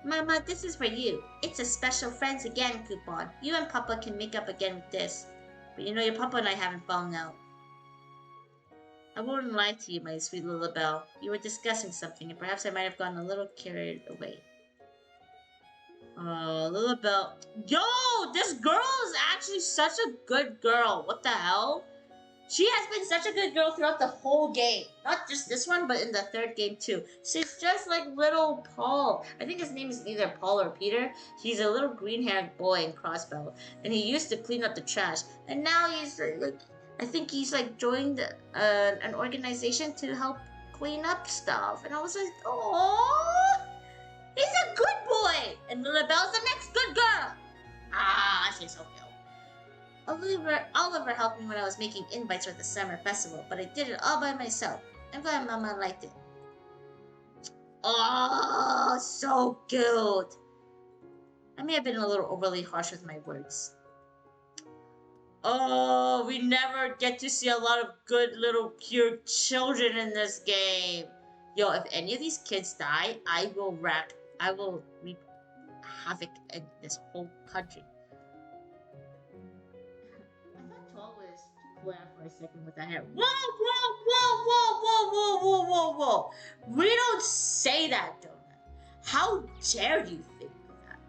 Mama, this is for you. It's a special Friends Again coupon. You and Papa can make up again with this. But you know your Papa and I haven't fallen out. I won't lie to you, my sweet Lilibelle. You were discussing something, and perhaps I might have gotten a little carried away. Lilibelle. Yo! This girl is actually such a good girl. What the hell? She has been such a good girl throughout the whole game. Not just this one, but in the third game too. She's just like little Paul. I think his name is either Paul or Peter. He's a little green-haired boy in Crossbow. And he used to clean up the trash. And now he's like... I think he's like joined an organization to help clean up stuff. And I was like, oh, he's a good boy. And Lilibelle's the next good girl. Ah, she's so cute. Oliver helped me when I was making invites for the summer festival, but I did it all by myself. I'm glad Mama liked it. Oh, so cute. I may have been a little overly harsh with my words. Oh, we never get to see a lot of good little cute children in this game. Yo, if any of these kids die, I will wreak havoc in this whole country. I thought 12 was Claire for a second with that hair. Whoa, whoa, whoa, whoa, whoa, whoa, whoa, whoa, whoa. We don't say that, Donut. How dare you think that?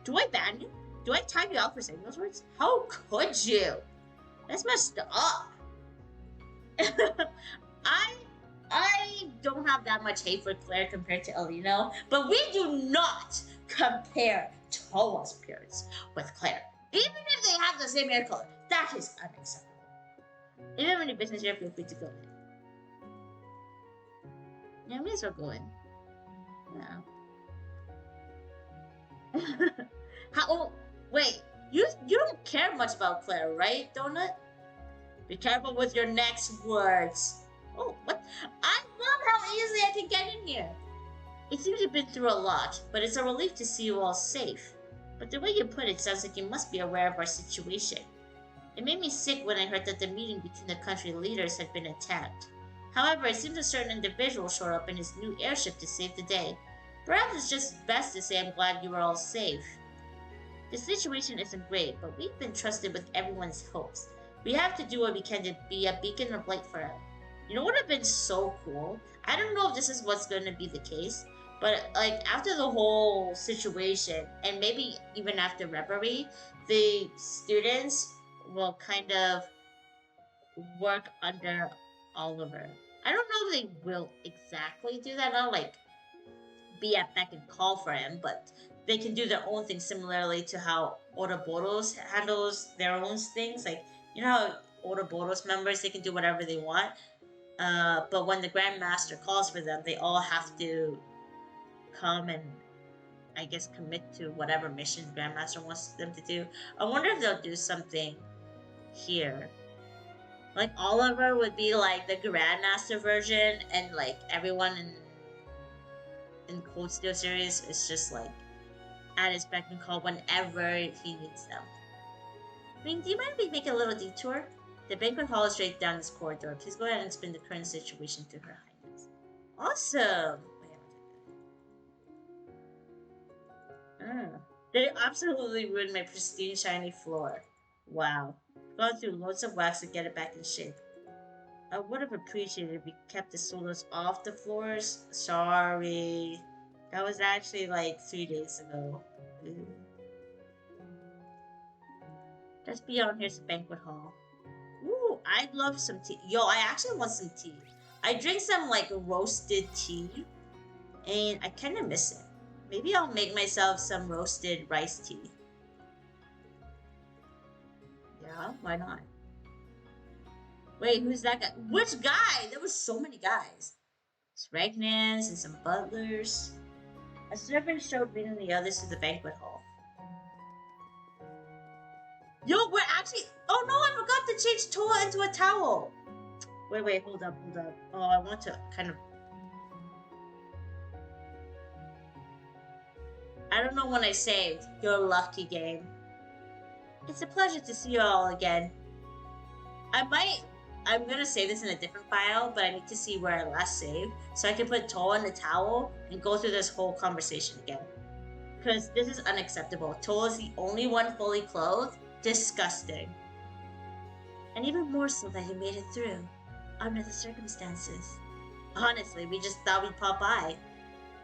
Do I ban you? Do I time you out for saying those words? How could you? That's messed up. I don't have that much hate for Claire compared to Alino, but we do not compare Toa's appearance with Claire. Even if they have the same hair color, that is unacceptable. If you have any business here, feel free to go in. Yeah, I may as well go in. Yeah. How? Wait, you don't care much about Claire, right, Donut? Be careful with your next words. Oh, what? I love how easily I can get in here. It seems you've been through a lot, but it's a relief to see you all safe. But the way you put it sounds like you must be aware of our situation. It made me sick when I heard that the meeting between the country leaders had been attacked. However, it seems a certain individual showed up in his new airship to save the day. Perhaps it's just best to say I'm glad you were all safe. The situation isn't great, but we've been trusted with everyone's hopes. We have to do what we can to be a beacon of light for him. You know what would have been so cool? I don't know if this is what's going to be the case, but like after the whole situation, and maybe even after Reverie, the students will kind of work under Oliver. I don't know if they will exactly do that. I'll like be at beck and call for him, but they can do their own thing similarly to how Ouroboros handles their own things. Like, you know how Ouroboros members, they can do whatever they want. But when the Grand Master calls for them, they all have to come and, I guess, commit to whatever mission Grandmaster wants them to do. I wonder if they'll do something here. Like Oliver would be like the Grandmaster version, and like everyone in Cold Steel series is just like at his beck and call whenever he needs them. I mean, do you mind if we make a little detour? The banquet hall is straight down this corridor. Please go ahead and explain the current situation to Her Highness. Awesome! They absolutely ruined my pristine, shiny floor. Wow. Gone through loads of wax to get it back in shape. I would have appreciated if we kept the solos off the floors. Sorry. That was actually like 3 days ago. Just beyond here's the banquet hall. Ooh, I'd love some tea. Yo, I actually want some tea. I drink some like roasted tea, and I kind of miss it. Maybe I'll make myself some roasted rice tea. Yeah, why not? Wait, who's that guy? Which guy? There were so many guys. It's Regnans and some butlers. A servant showed me and the others to the banquet hall. Yo, we're actually... Oh no, I forgot to change Toa into a towel. Wait, hold up. Oh, I want to kind of... I don't know when I saved. You're lucky, game. It's a pleasure to see you all again. I'm gonna save this in a different file, but I need to see where I last saved, so I can put Toa in the towel and go through this whole conversation again. Because this is unacceptable. Toa is the only one fully clothed. Disgusting. And even more so that he made it through, under the circumstances. Honestly, we just thought we'd pop by.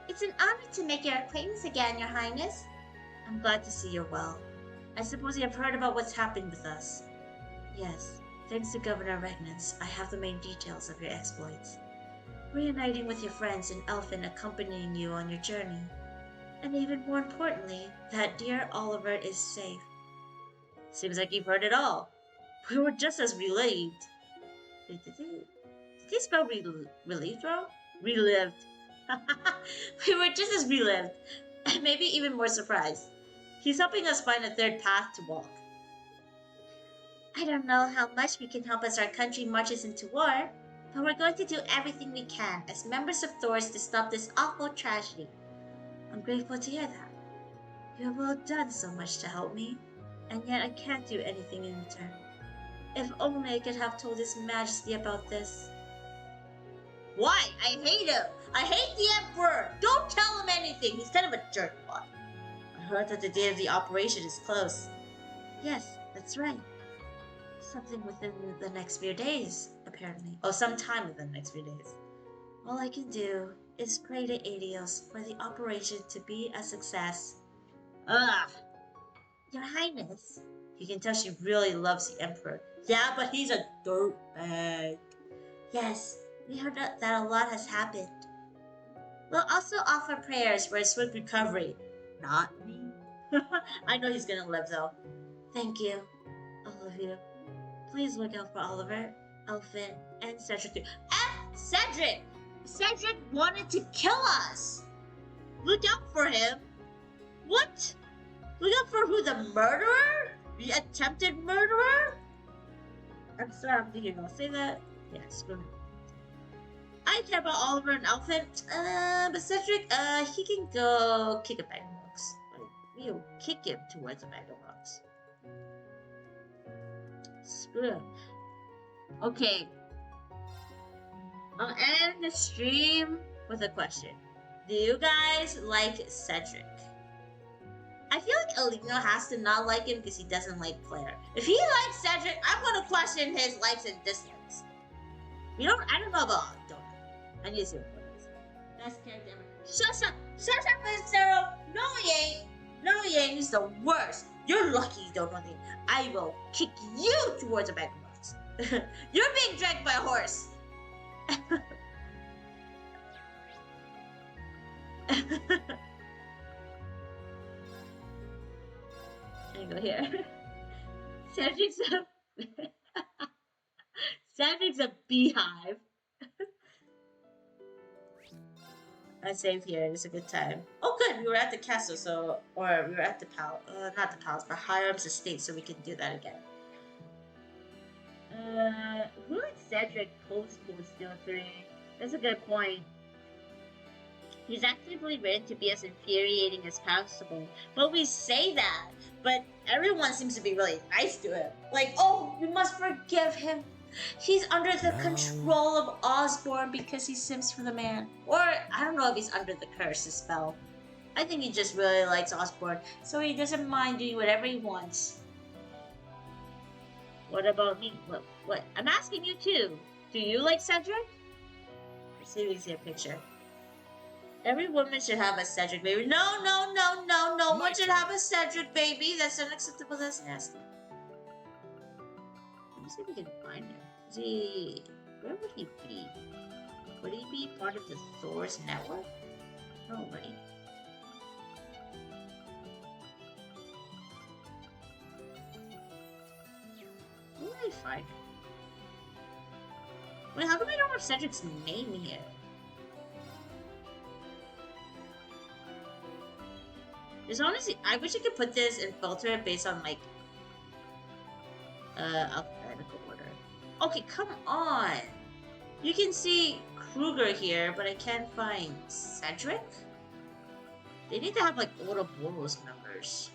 It's an honor to make your acquaintance again, Your Highness. I'm glad to see you're well. I suppose you have heard about what's happened with us. Yes, thanks to Governor Regnans, I have the main details of your exploits. Reuniting with your friends and Elfin accompanying you on your journey. And even more importantly, that dear Oliver is safe. Seems like you've heard it all. We were just as relieved. Did he spell relieved wrong? Relived. We were just as relived, and maybe even more surprised. He's helping us find a third path to walk. I don't know how much we can help as our country marches into war, but we're going to do everything we can as members of Thors to stop this awful tragedy. I'm grateful to hear that. You have all done so much to help me, and yet I can't do anything in return. If only I could have told His Majesty about this. Why? I hate him! I hate the Emperor! Don't tell him anything! He's kind of a jerkwad. I heard that the date of the operation is close. Yes, that's right. Something within the next few days, apparently. Oh, sometime within the next few days. All I can do is pray to Aidios for the operation to be a success. Ugh! Your Highness. You can tell she really loves the Emperor. Yeah, but he's a dirtbag. Yes, we heard that a lot has happened. We'll also offer prayers for a swift recovery. Not me. I know he's gonna live though. Thank you, all of you. Please look out for Oliver, Elfin, and Cedric too. Cedric! Cedric wanted to kill us! Look out for him! What? Look out for who? The murderer? The attempted murderer? I'm sorry, I'm thinking I'll say that. Yeah, screw him. I care about Oliver and Elfin, but Cedric, he can go kick a bag of rocks. Like, we'll kick him towards a bag of rocks. Screw him. Okay. I'll end the stream with a question. Do you guys like Cedric? I feel like Alino has to not like him because he doesn't like Claire. If he likes Cedric, I'm gonna question his likes and dislikes. I don't know about Donut. I need to see what it is. Best character ever. Shut up, Mister. No, he ain't. No, he ain't. He's the worst. You're lucky you don't know him. I will kick you towards a bag of rocks. You're being dragged by a horse. I go here. Cedric's a beehive. I save here. It's a good time. Oh, good. We were at the castle, or we were at the palace. Not the palace, but Hiram's estate, so we can do that again. Who let Cedric post Post 03? That's a good point. He's actively written to be as infuriating as possible. But we say that, but everyone seems to be really nice to him. Like, oh, you must forgive him. He's under the control of Osborne because he sims for the man. Or, I don't know if he's under the curse's spell. I think he just really likes Osborne, so he doesn't mind doing whatever he wants. What about me? What? I'm asking you too. Do you like Cedric? Let's see if we can see a picture. Every woman should have a Cedric baby. No, no, no, no, no one should have a Cedric baby. That's unacceptable. That's nasty. Let me see if we can find him. Is he... Where would he be? Would he be part of the Thor's network? Probably. Where would I find him? Wait, how come I don't have Cedric's name here? There's honestly, I wish I could put this and filter it based on like alphabetical order. Okay, come on. You can see Kruger here, but I can't find Cedric. They need to have like Ouroboros numbers.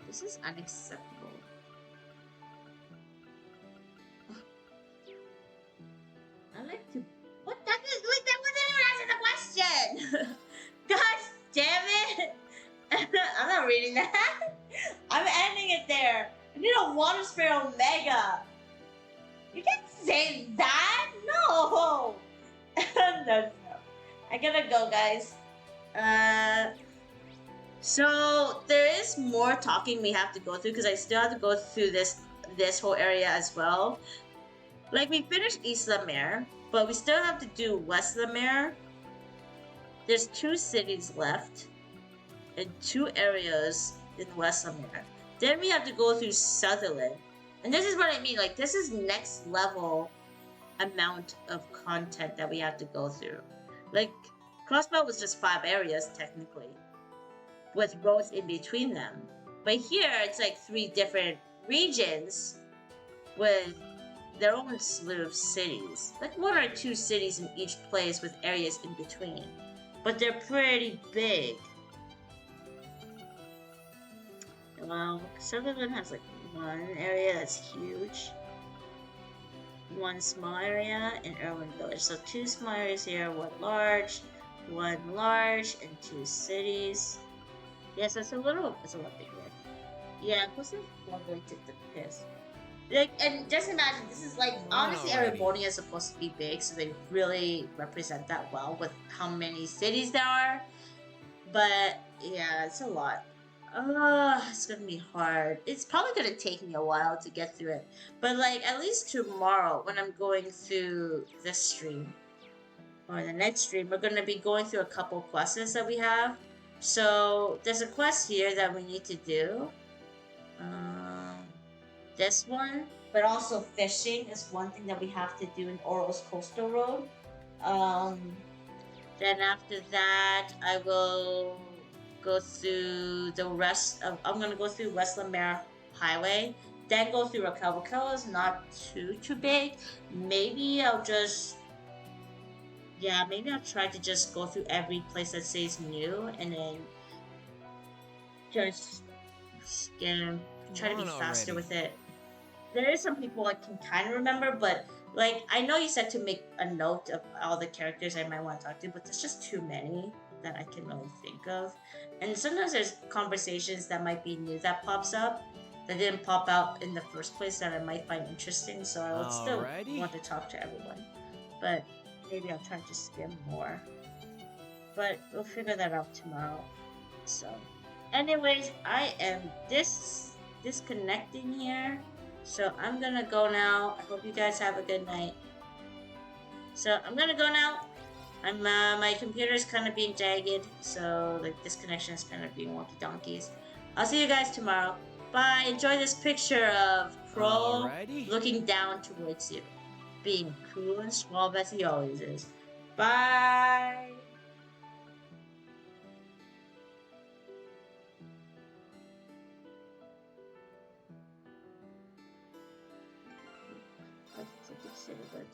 This is unacceptable. I like to. What? That wasn't even answer the question. Gosh damn it! I'm not reading that. I'm ending it there. I need a Water Spirit Omega. You can't say that. No. No. I gotta go, guys. So there is more talking we have to go through because I still have to go through this whole area as well. Like we finished East Lemare, but we still have to do West Lemare. There's 2 cities left. In 2 areas in West Lemare. Then we have to go through Sutherland. And this is what I mean, like this is next level amount of content that we have to go through. Like Crossbelt was just 5 areas technically, with roads in between them. But here it's like 3 different regions with their own slew of cities. Like 1 or 2 cities in each place with areas in between. But they're pretty big. Well, Sutherland has like 1 area that's huge, 1 small area in Irwin Village. So 2 small areas here, 1 large, and 2 cities. Yes, it's a lot bigger. Yeah, plus the really took the piss. Like, and just imagine, this is like, honestly, Erebonia is supposed to be big, so they really represent that well with how many cities there are. But yeah, it's a lot. It's gonna be hard. It's probably gonna take me a while to get through it. But like, at least tomorrow, when I'm going through this stream, or the next stream, we're gonna be going through a couple quests that we have. So, there's a quest here that we need to do. This one, but also fishing is one thing that we have to do in Oral's Coastal Road. Then after that, I will go through the rest of. I'm gonna go through West Lemare Highway, then go through Raquel. Raquel is not too big. Maybe I'll just. Yeah, maybe I'll try to just go through every place that says new, and then just try to be faster with it. There is some people I can kind of remember, but like I know you said to make a note of all the characters I might want to talk to, but there's just too many that I can really think of. And sometimes there's conversations that might be new that pops up that didn't pop out in the first place that I might find interesting, so I would still want to talk to everyone. But maybe I'll try to skim more. But we'll figure that out tomorrow. So, anyways, I am disconnecting here. So I'm gonna go now. I hope you guys have a good night. So I'm gonna go now. I'm my computer is kind of being jagged, so like this connection is kind of being wonky donkeys. I'll see you guys tomorrow. Bye. Enjoy this picture of Kroll looking down towards you, being cool and suave as he always is. Bye. save it.